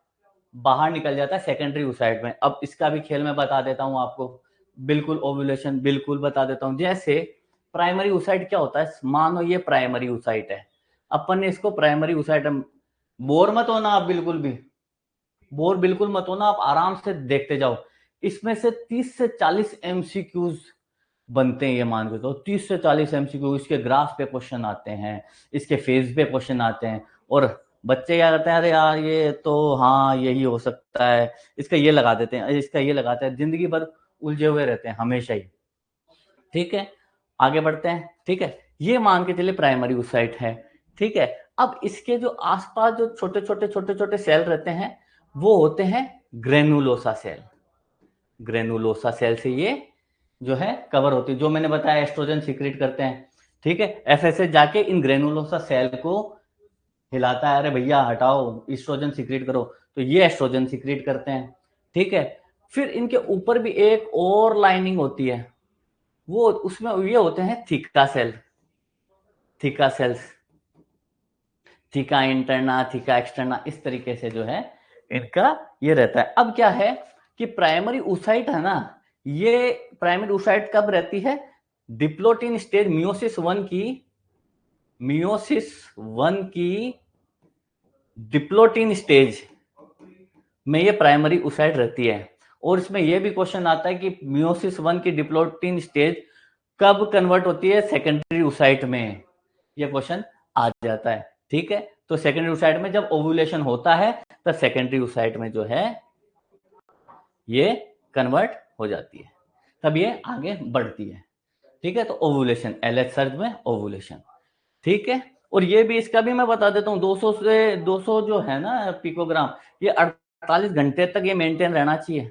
बाहर निकल जाता है सेकेंडरी oocyte में। अब इसका भी खेल मैं बता देता हूं आपको, बिल्कुल ओव्यूलेशन बिल्कुल बता देता हूं। जैसे प्राइमरी oocyte क्या होता है, मानो ये प्राइमरी oocyte है, अपन ने इसको प्राइमरी oocyte, बोर मत होना आप, बिल्कुल भी बोर बिल्कुल मत होना, आप आराम से देखते जाओ। इसमें से 30 से 40 MCQs बनते हैं, ये मान के तो 30 से 40 MCQ, इसके ग्राफ पे क्वेश्चन आते हैं, इसके फेज पे क्वेश्चन आते हैं। और बच्चे क्या करते हैं, अरे यार ये तो हाँ यही हो सकता है, इसका ये लगा देते हैं, इसका ये लगाते हैं, जिंदगी भर उलझे हुए रहते हैं हमेशा ही, ठीक है। आगे बढ़ते हैं, ठीक है। ये मान के चलिए प्राइमरी oocyte है, ठीक है। अब इसके जो आसपास जो छोटे छोटे सेल रहते हैं वो होते हैं ग्रेनुलोसा सेल। ग्रेनुलोसा सेल से ये जो है कवर होती है, जो मैंने बताया एस्ट्रोजन सीक्रेट करते हैं, ठीक है। FSH जाके इन ग्रेनुलोसा सेल को हिलाता है, अरे भैया हटाओ एस्ट्रोजन सीक्रेट करो, तो ये एस्ट्रोजन सीक्रेट करते हैं, ठीक है। फिर इनके ऊपर भी एक और लाइनिंग होती है, वो उसमें ये होते हैं theca cell. Theca cells, theca interna, theca externa, इस तरीके से जो है इनका ये रहता है। अब क्या है कि प्राइमरी oocyte है ना, ये प्राइमरी oocyte कब रहती है? डिप्लोटिन स्टेज मियोसिस वन की डिप्लोटिन स्टेज में ये प्राइमरी oocyte रहती है। और इसमें यह भी क्वेश्चन आता है कि मियोसिस वन की डिप्लोटिन स्टेज कब कन्वर्ट होती है सेकेंडरी oocyte में, यह क्वेश्चन आ जाता है। ठीक है, तो सेकेंडरी oocyte में जब ओव्यूलेशन होता है तो सेकेंडरी oocyte में जो है ये कन्वर्ट हो जाती है, तब ये आगे बढ़ती है। ठीक है, तो ओव्यूलेशन, एलएच सर्ज में ओव्यूलेशन। ठीक है, और ये भी, इसका भी मैं बता देता हूँ, 200 से 200 जो है ना पिकोग्राम, ये 48 घंटे तक ये मेंटेन रहना चाहिए,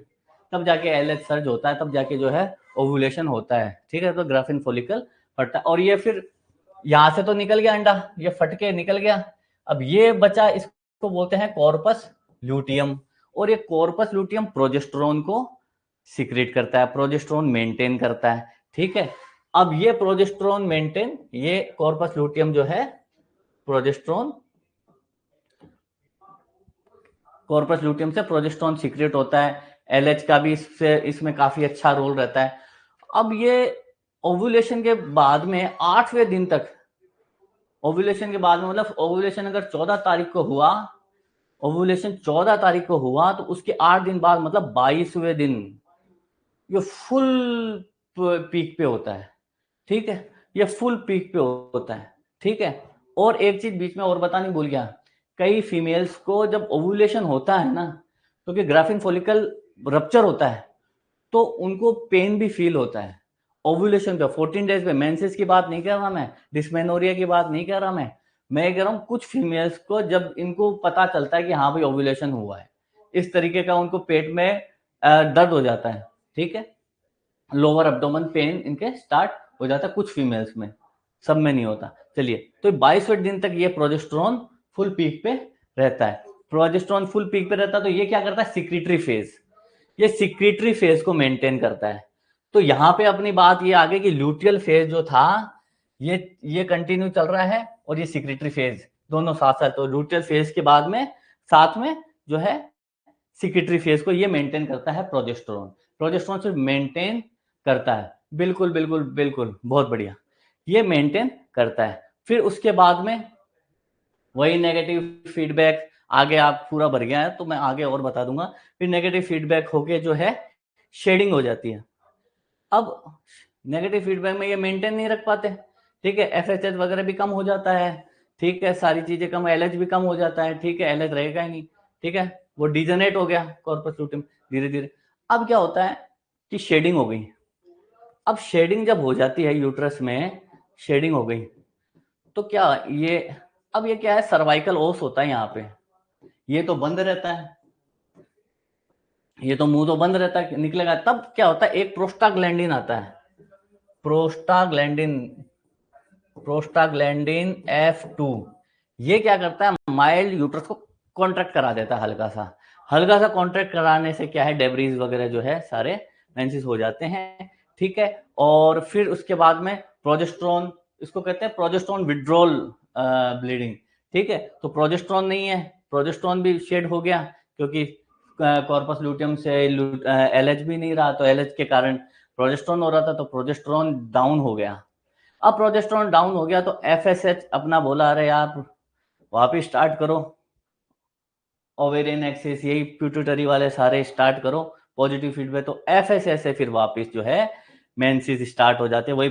तब जाके एलएच सर्ज होता है, तब जाके जो है ओव्यूलेशन होता है। ठीक है, तो ग्राफिन फॉलिकल फटता है, और ये फिर यहां से तो निकल गया अंडा, ये फट के निकल गया, अब ये बचा, इसको बोलते हैं कॉर्पस ल्यूटियम, और ये कॉर्पस ल्यूटियम प्रोजेस्टेरोन को सीक्रेट करता है, प्रोजेस्टेरोन मेंटेन करता है। ठीक है, अब ये प्रोजेस्टेरोन मेंटेन, ये कॉर्पस ल्यूटियम जो है प्रोजेस्टेरोन, कॉर्पस ल्यूटियम से प्रोजेस्टेरोन सीक्रेट होता है, एलएच का भी इसमें काफी अच्छा रोल रहता है। अब ये ओव्यूलेशन के बाद में 8वें दिन तक, ओव्यूलेशन के बाद में मतलब ओव्यूलेशन अगर 14 तारीख को हुआ, ओव्यूलेशन 14 तारीख को हुआ तो उसके 8 दिन बाद मतलब 22वें दिन ये फुल पीक पे होता है। ठीक है, ये फुल पीक पे होता है। ठीक है, और एक चीज बीच में और बतानी भूल गया, कई फीमेल्स को जब ओव्यूलेशन होता है ना, क्योंकि ग्राफिन फॉलिकल रप्चर होता है तो उनको पेन भी फील होता है ओव्यूलेशन पे, 14 डेज पे। मेंसेस की बात नहीं कर रहा मैं, डिस्मेनोरिया की बात नहीं कर रहा मैं कह रहा हूँ कुछ फीमेल्स को जब इनको पता चलता है कि हाँ भाई ओव्यूलेशन हुआ है, इस तरीके का उनको पेट में दर्द हो जाता है। ठीक है, लोअर एब्डोमेन पेन इनके स्टार्ट हो जाता है कुछ फीमेल्स में, सब में नहीं होता। चलिए, तो 22वें दिन तक ये प्रोजेस्टेरोन फुल पीक पे रहता है। प्रोजेस्टेरोन फुल पीक पे रहता है तो ये क्या करता है, सिक्रीटरी फेज, ये सिक्रीटरी फेज को मेंटेन करता है। तो यहां पे अपनी बात ये आ गई कि ल्यूटियल फेज जो था ये कंटिन्यू चल रहा है, और ये सिक्रीटरी फेज दोनों साथ साथ, तो ल्यूटियल फेज के बाद में साथ में जो है सिक्रीटरी फेज को ये मेंटेन करता है प्रोजेस्टेरोन, प्रोजेस्टेरोन सिर्फ मेंटेन करता है। बिल्कुल बिल्कुल बिल्कुल, बहुत बढ़िया, ये मेंटेन करता है। फिर उसके बाद में वही नेगेटिव फीडबैक, आगे आप पूरा भर गया है तो मैं आगे और बता दूंगा। फिर नेगेटिव फीडबैक होके जो है शेडिंग हो जाती है। अब नेगेटिव फीडबैक में ये मेंटेन नहीं रख पाते। ठीक है, एफएचएच वगैरह भी कम हो जाता है। ठीक है, सारी चीजें कम, एलएच भी कम हो जाता है। ठीक है, एलएच रहेगा ही नहीं। ठीक है, वो डिजनरेट हो गया कॉर्पस ल्यूटियम धीरे धीरे। अब क्या होता है कि शेडिंग हो गई। अब शेडिंग जब हो जाती है यूट्रस में, शेडिंग हो गई तो क्या ये, अब ये क्या है, सर्वाइकल ओस होता है यहाँ पे, ये तो बंद रहता है, ये तो मुंह तो बंद रहता है, निकलेगा। तब क्या होता है, एक प्रोस्टाग्लैंडिन आता है, प्रोस्टाग्लैंडिन, प्रोस्टाग्लैंडिन F2, ये क्या करता है, माइल्ड यूट्रस को कॉन्ट्रैक्ट करा देता है, हल्का सा कॉन्ट्रैक्ट कराने से क्या है, डेब्रीज वगैरह जो है सारे मेंसेस हो जाते हैं। ठीक है, और फिर उसके बाद में प्रोजेस्टेरोन, इसको कहते हैं प्रोजेस्टेरोन विड्रॉल ब्लीडिंग। ठीक है, तो प्रोजेस्टेरोन नहीं है, प्रोजेस्टेरोन भी शेड हो गया, क्योंकि कॉर्पस ल्यूटियम से एलएच भी नहीं रहा, तो एलएच के कारण प्रोजेस्टेरोन हो रहा था, तो प्रोजेस्टेरोन डाउन हो गया। अब प्रोजेस्टेरोन डाउन हो गया तो एफएसएच अपना बोला, अरे आप वापिस स्टार्ट करो, ओवेरियन एक्सिस, यही प्यूटिटरी वाले सारे स्टार्ट करो, पॉजिटिव फीडबैक, तो एफएसएच से फिर वापिस जो है मेंसेस स्टार्ट हो जाते हैं, वही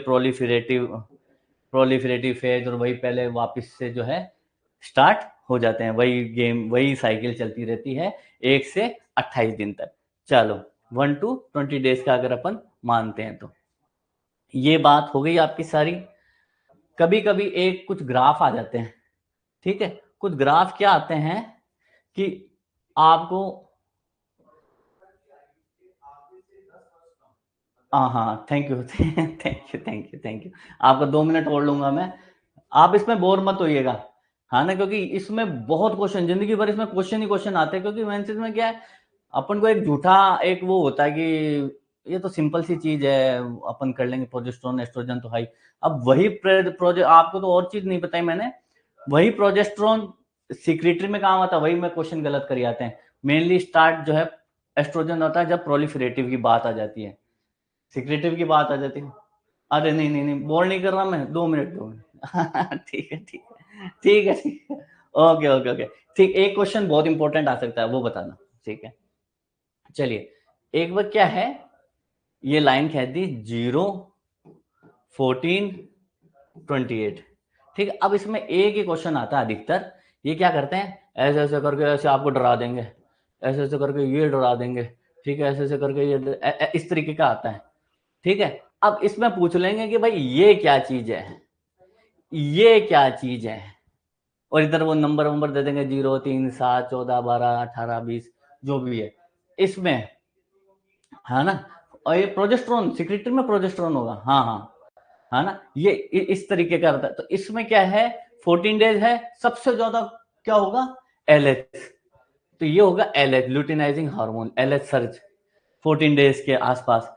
प्रोलिफरेटिव फेज, और वही पहले वापिस से जो है स्टार्ट हो जाते हैं, वही गेम, वही साइकिल चलती रहती है 1 से 28 दिन तक। चलो 1 to 20 डेज का अगर अपन मानते हैं तो ये बात हो गई आपकी सारी। कभी कभी एक कुछ ग्राफ आ जाते हैं। ठीक है, कुछ ग्राफ क्या आते हैं कि आपको, हाँ थैंक यू थैंक यू, आपका 2 मिनट और लूंगा मैं, आप इसमें बोर मत होइएगा, हाँ ना, क्योंकि इसमें बहुत क्वेश्चन, जिंदगी भर इसमें क्वेश्चन ही क्वेश्चन आते हैं, क्योंकि मेंसेस में क्या है, अपन को एक झूठा एक वो होता है कि ये तो सिंपल सी चीज है, अपन कर लेंगे, प्रोजेस्टेरोन एस्ट्रोजन तो हाई। अब वही प्रोजेक्ट आपको तो और चीज नहीं बताई मैंने, वही प्रोजेस्टेरोन सिक्रेटरी में काम आता है, वही में क्वेश्चन गलत कर आते हैं। मेनली स्टार्ट जो है एस्ट्रोजन होता है जब प्रोलिफरेटिव की बात आ जाती है, सिक्रेटिव की बात आ जाती है। अरे नहीं नहीं नहीं, बोल नहीं कर रहा मैं, 2 मिनट 2 मिनट ठीक है ठीक है ठीक है ठीक है, ओके ओके ओके ठीक। एक क्वेश्चन बहुत इंपॉर्टेंट आ सकता है, वो बताना, ठीक है। चलिए, एक बार क्या है, ये लाइन कह दी 0 14 28, ठीक है। अब इसमें एक ही क्वेश्चन आता है अधिकतर, ये क्या करते हैं, ऐसे ऐसे करके ऐसे आपको डरा देंगे, ऐसे ऐसे करके ये डरा देंगे, ठीक है, ऐसे ऐसे करके ये इस तरीके का आता है, ठीक है। अब इसमें पूछ लेंगे कि भाई ये क्या चीज है, ये क्या चीज है, और इधर वो नंबर वंबर दे देंगे 0 3 7 14 12 18 20 जो भी है इसमें, है ना। और ये प्रोजेस्टेरोन, सिक्रेटरी में प्रोजेस्टेरोन होगा, हाँ हाँ, है ना। ये इस तरीके का रहता है। तो इसमें क्या है, 14 डेज है, सबसे ज्यादा क्या होगा, एलएच, तो ये होगा LH, luteinizing hormone, LH surge 14 days के आसपास।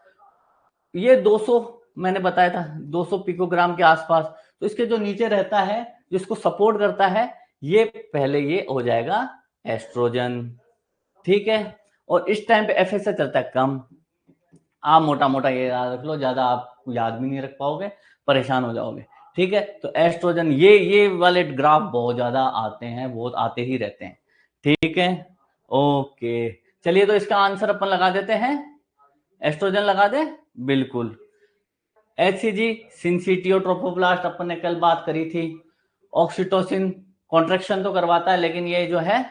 ये 200 मैंने बताया था, 200 पिकोग्राम के आसपास। तो इसके जो नीचे रहता है, जिसको सपोर्ट करता है, ये पहले ये हो जाएगा एस्ट्रोजन, ठीक है। और इस टाइम पे एफएसएच चलता है कम। आप मोटा मोटा ये याद रख लो, ज्यादा आप याद भी नहीं रख पाओगे, परेशान हो जाओगे, ठीक है। तो एस्ट्रोजन ये वाले ग्राफ बहुत ज्यादा आते हैं, बहुत आते ही रहते हैं, ठीक है। ओके, चलिए तो इसका आंसर अपन लगा देते हैं, एस्ट्रोजन लगा दे, बिल्कुल। एचसीजी सिंसिटियो ट्रोफोब्लास्ट अपन ने कल बात करी थी। ऑक्सीटोसिन कॉन्ट्रेक्शन तो करवाता है, लेकिन ये जो है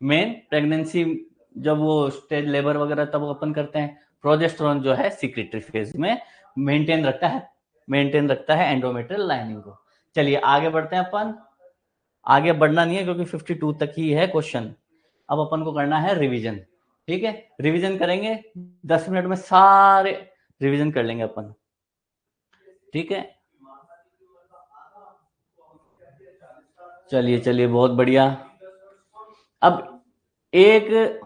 मेन प्रेगनेंसी जब वो स्टेज लेबर वगैरह तब अपन करते हैं। प्रोजेस्टेरोन जो है सिक्रेटरी फेज में मेंटेन रखता है एंडोमेट्रियल लाइनिंग को। चलिए आगे बढ़ते हैं अपन, आगे बढ़ना नहीं है क्योंकि 52 तक ही है क्वेश्चन। अब अपन को करना है रिवीजन, ठीक है। रिवीजन करेंगे 10 मिनट में, सारे रिवीजन कर लेंगे अपन, ठीक है। चलिए चलिए, बहुत बढ़िया। अब एक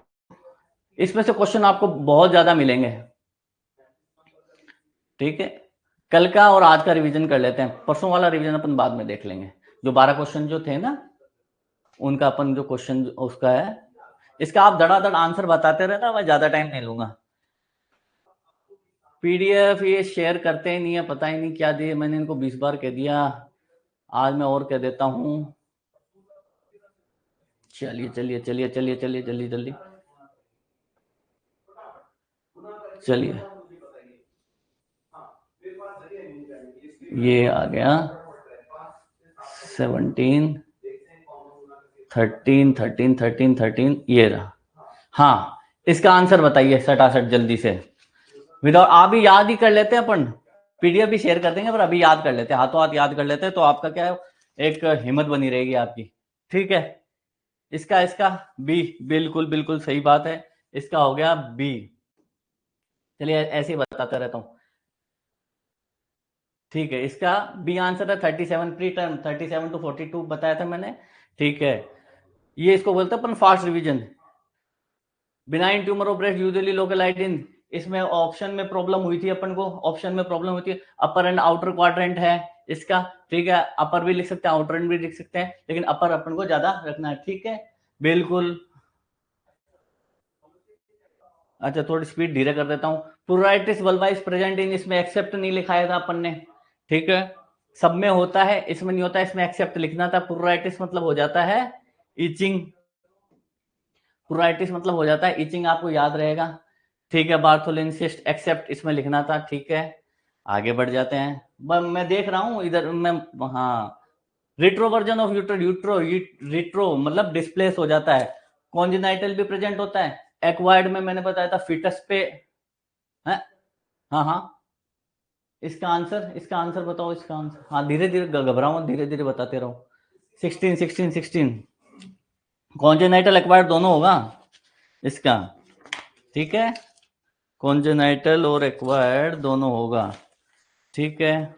इसमें से क्वेश्चन आपको बहुत ज्यादा मिलेंगे, ठीक है। कल का और आज का रिवीजन कर लेते हैं, परसों वाला रिवीजन अपन बाद में देख लेंगे। जो 12 क्वेश्चन जो थे ना, उनका अपन जो क्वेश्चन उसका है, इसका आप धड़ाधड़ आंसर बताते रहना, मैं ज्यादा टाइम नहीं लूंगा। पीडीएफ ये शेयर करते ही नहीं है, पता ही नहीं क्या दिए, मैंने इनको 20 बार कह दिया, आज मैं और कह देता हूं। चलिए चलिए चलिए चलिए चलिए जल्दी जल्दी चलिए, ये आ गया 17 13 13 13 13, ये रहा। हाँ, इसका आंसर बताइए सटासट जल्दी से, विदाउट, आप भी याद ही कर लेते हैं, अपन पीडीएफ भी शेयर कर देंगे, पर अभी याद कर लेते हैं, हाथों हाथ याद कर लेते हैं, तो आपका क्या है, एक हिम्मत बनी रहेगी आपकी, ठीक है। इसका इसका बी, बिल्कुल बिल्कुल सही बात है, इसका हो गया बी। चलिए ऐसे ही बताता रहता हूँ, ठीक है। इसका बी आंसर है 37 प्री टर्म, 37 to 42 बताया था मैंने, ठीक है। ये इसको बोलते हैं अपन fast revision. Benign tumour of breast usually localised in, इसमें ऑप्शन में प्रॉब्लम हुई थी अपन को, ऑप्शन में प्रॉब्लम हुई थी, अपर एंड आउटर क्वाड्रेंट है इसका, ठीक है। अपर भी लिख सकते हैं, आउटर एंड भी लिख सकते हैं, लेकिन अपर अपन को ज्यादा रखना है, ठीक है, बिल्कुल। अच्छा, थोड़ी स्पीड धीरे कर देता हूँ। प्लूराइटिस वल्वा इज प्रेजेंट इन, इसमें एक्सेप्ट नहीं लिखाया था अपन ने, ठीक है। सब में होता है, इसमें नहीं होता, इसमें एक्सेप्ट लिखना था। प्लूराइटिस मतलब हो जाता है इचिंग, प्लूराइटिस मतलब हो जाता है इचिंग, आपको याद रहेगा, ठीक है। बार्थोलिन सिस्ट एक्सेप्ट इसमें लिखना था, ठीक है। आगे बढ़ जाते हैं, मैं देख रहा हूं इधर मैं, हाँ। रिट्रोवर्जन ऑफ यूट्रो, रिट्रो मतलब डिस्प्लेस हो जाता है। कॉन्जेनाइटल भी प्रेजेंट होता है, एक्वायर्ड में मैंने बताया था फिटस पे है, हाँ हाँ। इसका आंसर बताओ, इसका आंसर, हाँ धीरे धीरे, घबराओ, धीरे धीरे बताते रहो। 16 कॉन्जेनाइटल एक्वायर्ड दोनों होगा इसका, ठीक है। कॉन्जेनाइटल और एक्वायर्ड दोनों होगा, ठीक है।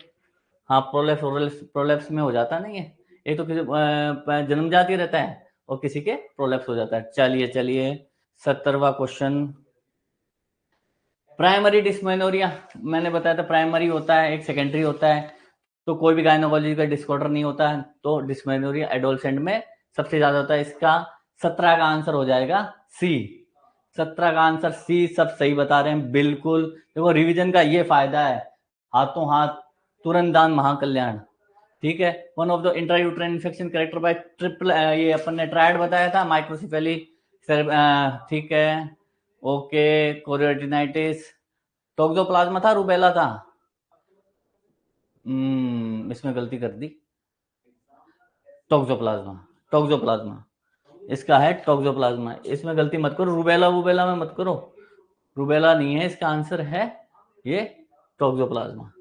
हाँ, प्रोलेप्स प्रोलेप्स में हो जाता नहीं है, एक तो किसी जन्मजात ही रहता है और किसी के प्रोलेप्स हो जाता है। चलिए चलिए, 70वां क्वेश्चन, प्राइमरी डिस्मेनोरिया मैंने बताया था, प्राइमरी होता है, एक सेकेंडरी होता है, तो कोई भी गायनोकोलॉजिकल डिसऑर्डर नहीं होता है, तो डिस्मेनोरिया एडोलसेंट में सबसे ज्यादा होता है। इसका 17 का आंसर हो जाएगा सी। 17 का आंसर सी, सब सही बता रहे हैं बिल्कुल। देखो रिवीजन का ये फायदा है, हाथों हाथ तुरंत दान महाकल्याण। ठीक है, one of the intrauterine infection character bye triple, ये अपन ने ट्रायड बताया था, माइक्रोसेफेली, ठीक है, ओके, कोरियोटिनाइटिस, टोक्सोप्लाज्मा था, रूबेला था? इसमें गलती कर दी, टोक्सोप्लाज्मा, टोक्सोप्लाज्मा इसका है, टोक्सोप्लाज्मा, इसमें गलती मत करो, रूबेला वूबेला में मत करो, रूबेला नहीं है, इसका आंसर है ये टोक्सोप्लाज्मा।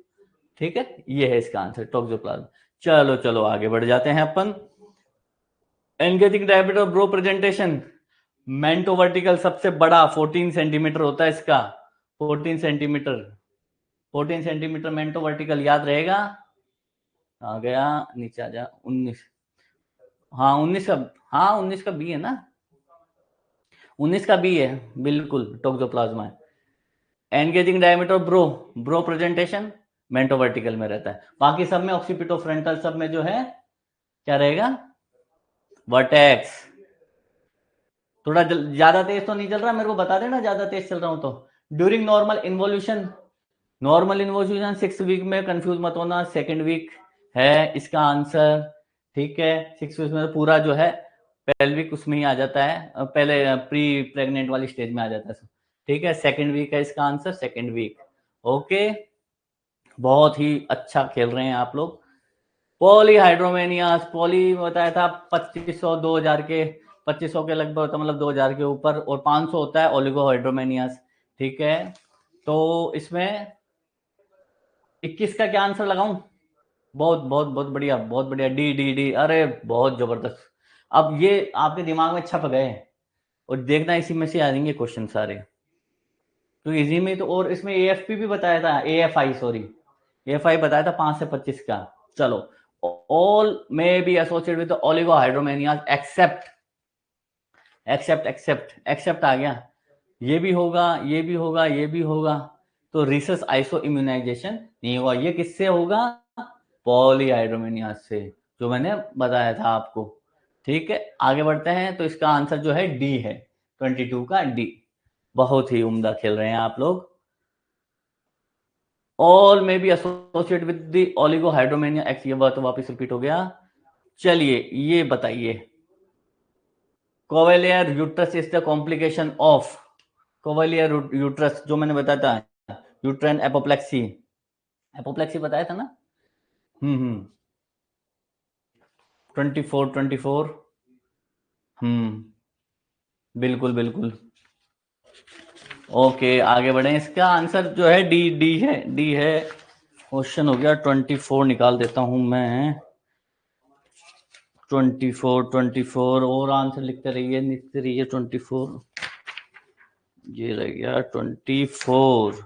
ठीक है, ये है इसका आंसर, टोक्सोप्लाज्मा। चलो चलो आगे बढ़ जाते हैं अपन। एनगेजिंग diameter bro presentation, mento vertical सबसे बड़ा 14 सेंटीमीटर होता है इसका, 14 सेंटीमीटर, 14 सेंटीमीटर मेंटो वर्टिकल, याद रहेगा। आ गया, नीचे आ जा, 19, हाँ 19 का, हाँ 19 का बी है ना, 19 का बी है बिल्कुल, टोक्सोप्लाज्मा है। Engaging diameter brow, brow presentation mento vertical में रहता है, बाकी सब में ऑक्सीपिटो फ्रंटल सब में जो है क्या रहेगा, वर्टेक्स। थोड़ा ज्यादा तेज तो नहीं चल रहा, मेरे को बता देना ज्यादा तेज चल रहा हूं तो। During normal involution, normal involution 6 week में, कंफ्यूज मत होना, सेकेंड वीक है इसका आंसर। ठीक है, 6 वीक में पूरा जो है पेल्विक उसमें ही आ जाता है, पहले प्री प्रेग्नेंट वाली स्टेज में आ जाता है। ठीक है, सेकेंड वीक है इसका आंसर, सेकेंड वीक। ओके, बहुत ही अच्छा खेल रहे हैं आप लोग। पॉलीहाइड्रोमेनियास, पॉली बताया था 2500 2000 के, 2500 के लगभग होता है, मतलब 2000 के ऊपर, और 500 होता है ओलिगोहाइड्रोमेनियास। ठीक है, तो इसमें 21 का क्या आंसर लगाऊं? बहुत बहुत बहुत बढ़िया, बहुत बढ़िया, डी डी डी, अरे बहुत जबरदस्त। अब ये आपके दिमाग में छप गए, और देखना इसी में से आ जाएंगे क्वेश्चन सारे, तो इजी में तो। और इसमें एएफपी भी बताया था, एएफआई सॉरी, एएफआई बताया था 5 से 25 का। चलो, all may be associated with oligohydramnios except, except except except आ गया, ये भी होगा, ये भी होगा, ये भी होगा, तो रिसस आइसो इम्यूनाइजेशन नहीं होगा। ये किससे होगा? पॉलीहाइड्रोमेनियास से, जो मैंने बताया था आपको। ठीक है, आगे बढ़ते हैं, तो इसका आंसर जो है डी है, 22 का डी। बहुत ही उम्दा खेल रहे हैं आप लोग। All may be associate with the oligohydramnios ex, ये बात वापस रिपीट हो गया। चलिए ये बताइए, Couvelaire uterus is the complication of, Couvelaire uterus जो मैंने बताया था, यूट्राइन एपोप्लेक्सी, एपोप्लेक्सी बताया था ना। 24 बिल्कुल बिल्कुल। ओके आगे बढ़े, इसका आंसर जो है डी, डी है, डी है। क्वेश्चन हो गया 24, निकाल देता हूं मैं 24 और आंसर लिखते रहिए 24, ये रह गया 24,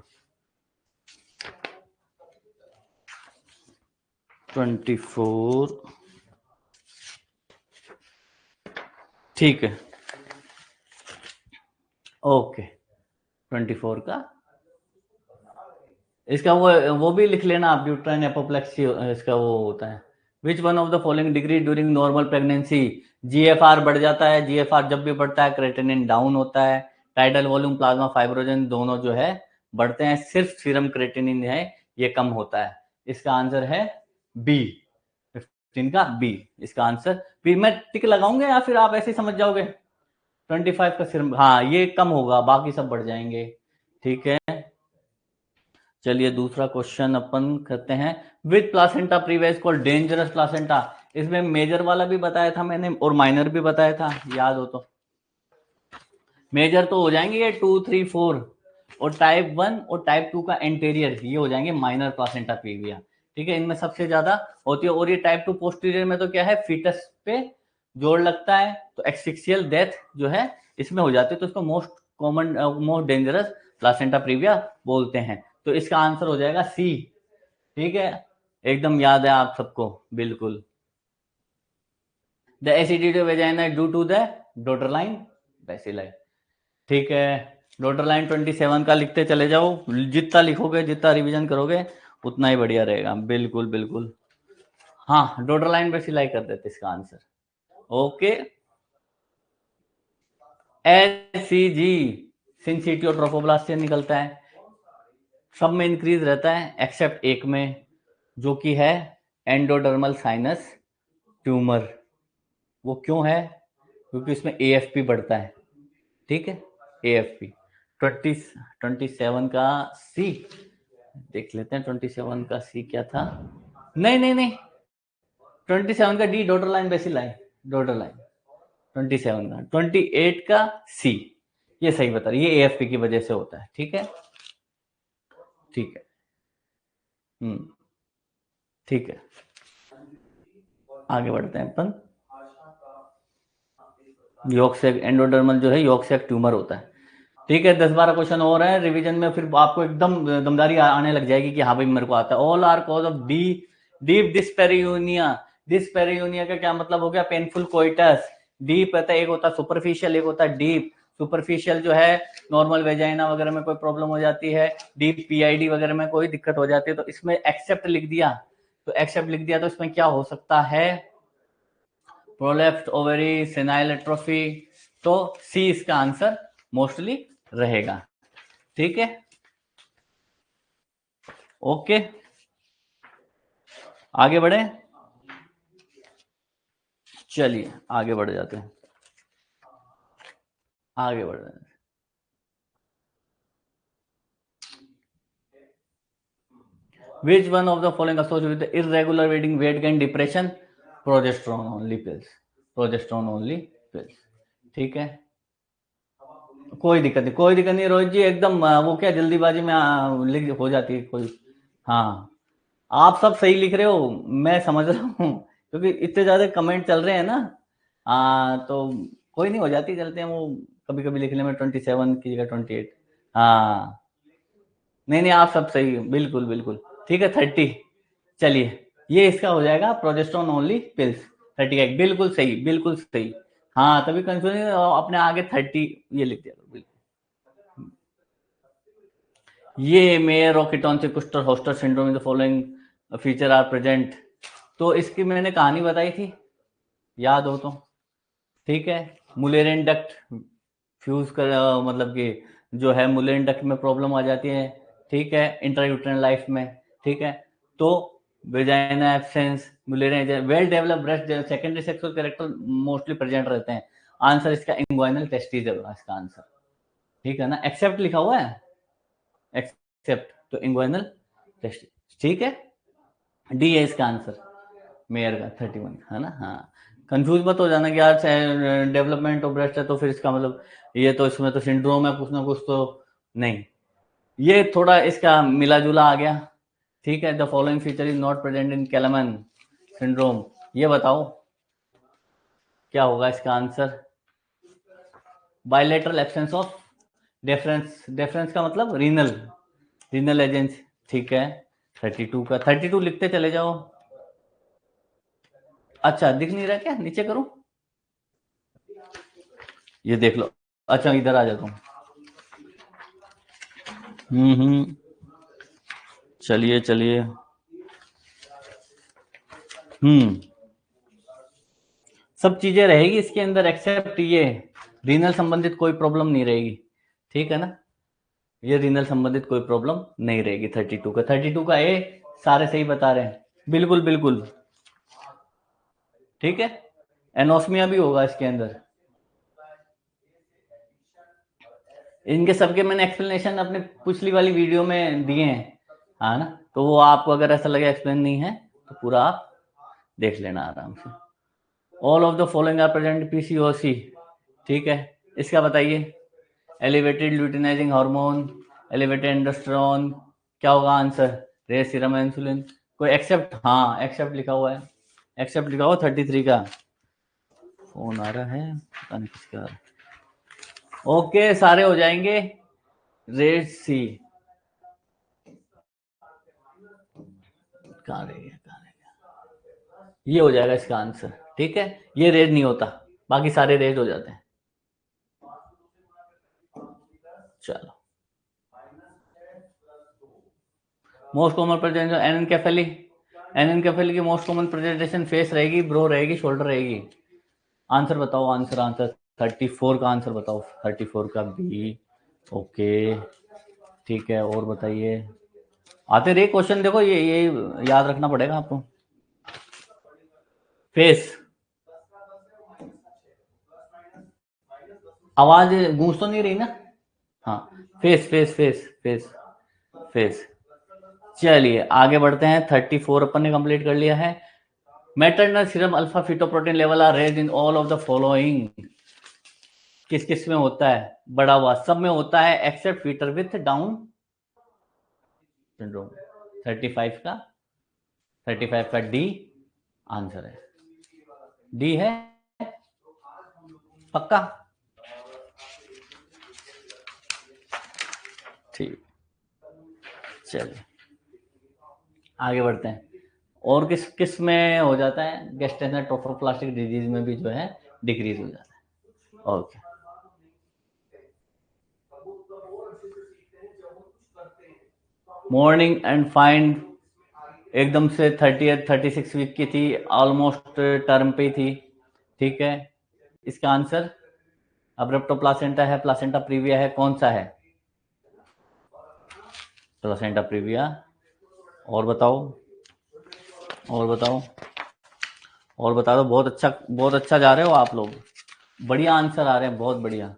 ठीक है, ओके 24 का, इसका वो भी लिख लेना आप, यूट्राइन एपोप्लेक्सी इसका वो होता है। Which one of the following degree during normal pregnancy, GFR बढ़ जाता है, जीएफआर जब भी बढ़ता है क्रेटिनिन डाउन होता है, टाइडल वॉल्यूम प्लाज्मा फाइब्रोजन दोनों जो है बढ़ते हैं, सिर्फ सीरम क्रेटिनिन है ये कम होता है। इसका आंसर है बी, 15 का बी, इसका आंसर बी। मैं टिक लगाऊंगे या फिर आप ऐसे ही समझ जाओगे? 25 का सीरम, हाँ ये कम होगा, बाकी सब बढ़ जाएंगे। ठीक है, चलिए दूसरा क्वेश्चन अपन करते हैं। With placenta previous called dangerous placenta, इसमें मेजर वाला भी बताया था मैंने और माइनर भी बताया था, याद हो तो। मेजर तो हो जाएंगे ये 2 3 4, और टाइप 1 और टाइप 2 का एंटेरियर ये हो जाएंगे माइनर प्लासेंटा प्रीविया। ठीक है, इनमें सबसे ज्यादा होती है। और ये टाइप 2 पोस्टीरियर में तो क्या है, फीटस पे जोड़ लगता है, तो एक्सिक्सियल डेथ जो है इसमें हो जाती है, तो इसको most common most dangerous placenta previa बोलते हैं। तो इसका आंसर हो जाएगा सी। ठीक है, एकदम याद है आप सबको बिल्कुल। The acidity vagina due to the Doderlein bacilli. ठीक है, डॉटर लाइन 27 का लिखते चले जाओ, जितना लिखोगे जितना रिवीजन करोगे उतना ही बढ़िया रहेगा। बिल्कुल बिल्कुल, हाँ डॉटर लाइन पे सिलाई कर देते इसका आंसर। ओके, एचसीजी सिंसिटी और ट्रोफोब्लास्ट से निकलता है, सब में इंक्रीज रहता है एक्सेप्ट एक में, जो कि है एंडोडर्मल साइनस ट्यूमर। वो क्यों है? क्योंकि इसमें एएफपी बढ़ता है। ठीक है, एएफपी 27 का सी देख लेते हैं। 27 का सी क्या था? नहीं नहीं नहीं, 27 का D daughter line bacilli, daughter line 27 का, 28 का सी। ये सही बता रही है, ये एएफपी की वजह से होता है। ठीक है, ठीक है, ठीक है, आगे बढ़ते हैं अपन। यॉर्कशेयर एंडोडर्मल जो है यॉर्कशेयर ट्यूमर होता है। ठीक है, 10-12 क्वेश्चन और है रिवीजन में, फिर आपको एकदम दमदारी आने लग जाएगी कि हाँ भाई मेरे को आता है। All are cause of deep dyspareunia. Dyspareunia का क्या मतलब हो गया? Painful coitus. डीप होता है, एक होता है सुपरफिशियल, एक होता है डीप। सुपरफिशियल जो है नॉर्मल वेजाइना वगैरह में कोई प्रॉब्लम हो जाती है, डीप पीआईडी वगैरह में कोई दिक्कत हो जाती है। तो इसमें एक्सेप्ट लिख दिया, तो एक्सेप्ट लिख दिया, तो इसमें क्या हो सकता है? Prolapse ovary, senile atrophy. तो सी इसका आंसर मोस्टली रहेगा। ठीक है, ओके, आगे बढ़े। चलिए आगे बढ़ जाते हैं, आगे बढ़ रहे हैं। Which one of the following associated with the irregular weight gain depression? Progesterone only pills, progesterone only pills। ठीक है, कोई दिक्कत नहीं, कोई दिक्कत नहीं रोहित जी, एकदम वो क्या जल्दीबाजी में लिख हो जाती है कोई। हाँ, आप सब सही लिख रहे हो, मैं समझ रहा हूँ, क्योंकि इतने ज्यादा कमेंट चल रहे हैं ना। तो कोई नहीं, हो जाती, चलते हैं वो, कभी कभी लिखने में 27 की जगह 28। हाँ, नहीं नहीं, आप सब सही, बिल्कुल बिल्कुल। ठीक है, 30। चलिए, ये इसका हो जाएगा प्रोजेस्टेरोन ओनली पिल्स। 38 बिल्कुल सही, बिल्कुल सही। हाँ, तभी कंफ्यूजन, अपने आगे 30 ये लिख दिया बिल्कुल। ये मेयर और कीटोन से Kuster Hauser syndrome in the following feature are present. तो इसकी मैंने कहानी बताई थी, याद हो तो। ठीक है, मुलेरियन डक्ट फ्यूज कर, मतलब कि जो है मुलेरियन डक्ट में प्रॉब्लम आ जाती है। ठीक है, इंट्रायूट्राइन लाइफ में। ठीक है, तो vagina absence, Mullerian, well developed breast, secondary sexual character mostly present रहते हैं। आंसर इसका इंग्वाइनल टेस्टिस है इसका आंसर। ठीक है ना, एक्सेप्ट लिखा हुआ है, एक्सेप्ट, तो इंग्वाइनल टेस्टिस। ठीक है, डी है इसका आंसर, मेयर का 31 है ना। हाँ, कंफ्यूज मत हो जाना कि यार डेवलपमेंट ऑफ ब्रेस्ट है तो फिर इसका मतलब ये तो इसमें तो सिंड्रोम है कुछ ना कुछ, तो नहीं, ये थोड़ा इसका मिला जुला आ गया। ठीक है, the following feature is not present in Kallmann syndrome. ये बताओ क्या होगा इसका answer? Bilateral absence of deferens, deferens का मतलब रीनल एजेंसी। ठीक है, 32 का, 32 लिखते चले जाओ। अच्छा, दिख नहीं रहा क्या? नीचे करूं, ये देख लो। अच्छा, इधर आ जाता हूँ। चलिए चलिए। सब चीजें रहेगी इसके अंदर एक्सेप्ट ये रीनल संबंधित कोई प्रॉब्लम नहीं रहेगी। ठीक है ना, ये रीनल संबंधित कोई प्रॉब्लम नहीं रहेगी। 32 का ए सारे सही बता रहे हैं, बिल्कुल बिल्कुल। ठीक है, एनोस्मिया भी होगा इसके अंदर। इनके सबके मैंने एक्सप्लेनेशन अपने पिछली वाली वीडियो में दिए हैं, हाँ ना, तो वो आपको अगर ऐसा लगे एक्सप्लेन नहीं है तो पूरा आप देख लेना आराम से। All of the following are present PCOC. ठीक है, इसका बताइए। Elevated luteinising hormone, elevated androsterone, क्या होगा आंसर? Raised serum insulin. कोई एक्सेप्ट? हाँ, एक्सेप्ट लिखा हुआ है, एक्सेप्ट लिखा हुआ 33 का। फोन आ रहा है, पता नहीं किसका। ओके, सारे हो जाएंगे। रेड सी कहाँ रह गया, कहाँ रह गया? ये हो जाएगा इसका आंसर। ठीक है, ये रेड नहीं होता, बाकी सारे रेड हो जाते हैं। चलो, मोस्ट कॉमन प्रेजेंटेशन एनेनकेफेली, एनेनकेफेली की मोस्ट कॉमन प्रेजेंटेशन फेस रहेगी, ब्रो रहेगी, शोल्डर रहेगी। आंसर बताओ, आंसर 34 का आंसर बताओ, 34 का बी। ओके ठीक है, और बताइए। आते रहे क्वेश्चन, देखो ये याद रखना पड़ेगा आपको। फेस, आवाज गूंज तो नहीं रही ना? हाँ, face face face face face. चलिए आगे बढ़ते हैं। 34 अपन ने कंप्लीट कर लिया है। Maternal serum alpha fetoprotein level are raised in all of the following. किस किस में होता है? बढ़ा हुआ सब में होता है except fetus with Down syndrome. 35 का डी आंसर है। डी है पक्का? ठीक, चलिए आगे बढ़ते हैं। और किस किस में हो जाता है? गैस्ट्रेनल ट्रोफोप्लास्टिक डिजीज में भी जो है डिक्रीज हो जाता है। ओके, मॉर्निंग एंड फाइंड एकदम से 36 वीक की थी, ऑलमोस्ट टर्म पे थी। ठीक है, इसका आंसर अब्रप्टो प्लासेंटा है, प्लासेंटा प्रीविया है, कौन सा है? Placenta previa. और बताओ, और बताओ, और बता दो। बहुत अच्छा जा रहे हो आप लोग, बढ़िया आंसर आ रहे हैं, बहुत बढ़िया।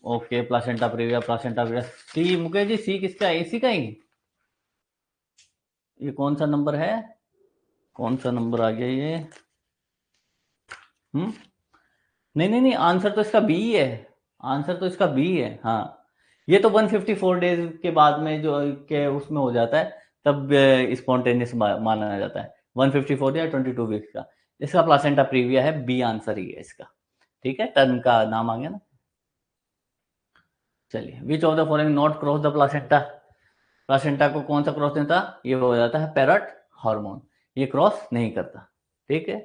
Okay, placenta previa, placenta previa. C Mukesh ji, C किसका है? इसी का ही। ये कौन सा नंबर है? कौन सा नंबर आ गया ये? नहीं नहीं नहीं, आंसर तो इसका बी है। आंसर तो इसका बी है। हाँ, ये तो 154 डेज के बाद में जो के उसमें हो जाता है, तब स्पॉन्टेनियस माना जाता है। 154 या 22 वीक्स का। इसका प्लासेंटा प्रीविया है, बी आंसर ही है इसका। ठीक है, टर्म का नाम आ गया ना। चलिए, which of the following not cross the placenta? Placenta को कौन सा क्रॉस नहीं था? ये हो जाता है पैरेट हार्मोन, ये क्रॉस नहीं करता। ठीक है,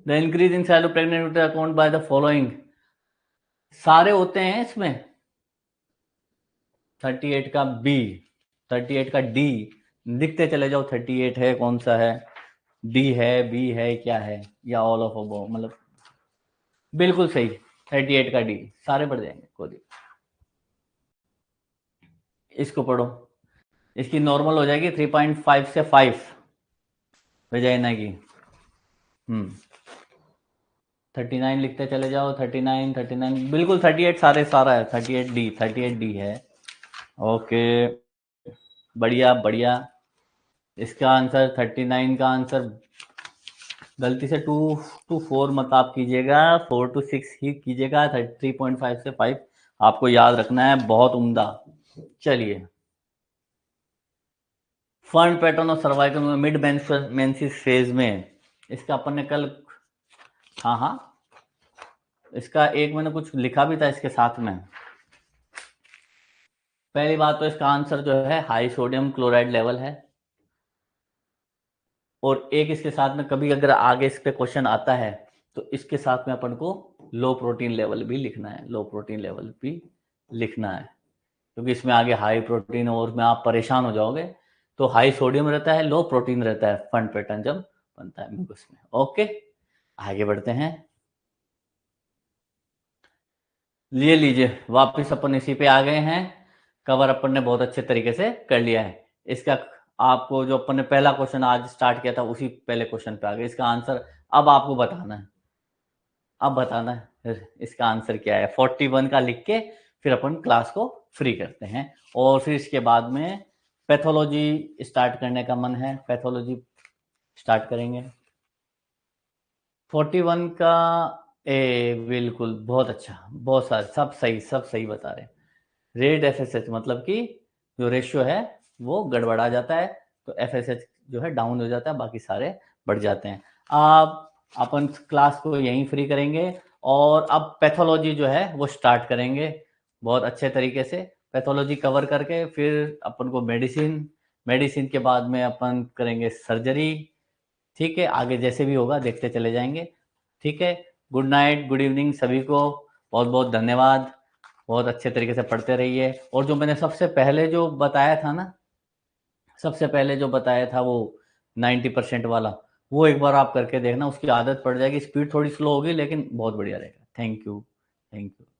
the increase in size of pregnant account by the following. सारे होते हैं इसमें। 38 का बी, 38 का डी। लिखते चले जाओ, 38 है, कौन सा है? डी है, बी है, क्या है? या ऑल ऑफ अबव, मतलब बिल्कुल सही। 38 का डी, सारे पढ़ जाएंगे कोई। इसको पढ़ो, इसकी नॉर्मल हो जाएगी 3.5 से 5 वेजाइना की। 39 लिखते चले जाओ, 39 बिल्कुल 38 सारा है। 38 डी है। ओके, बढ़िया बढ़िया। इसका आंसर 39 का आंसर, गलती से 2 to 4 मत आप कीजिएगा, 4 to 6 ही कीजिएगा। 3.5 से 5 आपको याद रखना है, बहुत उम्दा। चलिए, फंड पैटर्न और सर्वाइकल में मिड मेंसिस फेज में, इसका अपन ने कल, हाँ हाँ, इसका एक मैंने कुछ लिखा भी था इसके साथ में। पहली बात तो इसका आंसर जो है हाई सोडियम क्लोराइड लेवल है। और एक इसके साथ में, कभी अगर आगे इस पे क्वेश्चन आता है तो इसके साथ में अपन को लो प्रोटीन लेवल भी लिखना है, लो प्रोटीन लेवल भी लिखना है, क्योंकि इसमें आगे हाई प्रोटीन और में आप परेशान हो जाओगे। तो हाई सोडियम रहता है, लो प्रोटीन रहता है फंड पैटर्न जब बनता है म्यूकस में। ओके, आगे बढ़ते हैं। लिए लीजिए, वापस अपन इसी पे आ गए हैं। कवर अपन ने बहुत अच्छे तरीके से कर लिया है इसका। आपको जो अपन ने पहला क्वेश्चन आज स्टार्ट किया था, उसी पहले क्वेश्चन पे आ गए। इसका आंसर अब आपको बताना है, अब बताना है इसका आंसर क्या है। 41 का लिख के फिर अपन क्लास को फ्री करते हैं, और फिर इसके बाद में पैथोलॉजी स्टार्ट करने का मन है, पैथोलॉजी स्टार्ट करेंगे। 41 का ए, बिल्कुल, बहुत अच्छा, बहुत सारे, सब सही बता रहे हैं। रेड एफएसएच मतलब कि जो रेशियो है वो गड़बड़ा जाता है, तो एफएसएच जो है डाउन हो जाता है, बाकी सारे बढ़ जाते हैं। अब अपन क्लास को यहीं फ्री करेंगे, और अब पैथोलॉजी जो है वो स्टार्ट करेंगे बहुत अच्छे तरीके से। पैथोलॉजी कवर करके फिर अपन को मेडिसिन, मेडिसिन के बाद में अपन करेंगे सर्जरी। ठीक है, आगे जैसे भी होगा देखते चले जाएंगे। ठीक है, गुड नाइट, गुड इवनिंग सभी को, बहुत बहुत धन्यवाद। बहुत अच्छे तरीके से पढ़ते रहिए। और जो मैंने सबसे पहले जो बताया था ना, सबसे पहले जो बताया था वो 90% वाला, वो एक बार आप करके देखना, उसकी आदत पड़ जाएगी। स्पीड थोड़ी स्लो होगी लेकिन बहुत बढ़िया रहेगा। Thank you. Thank you.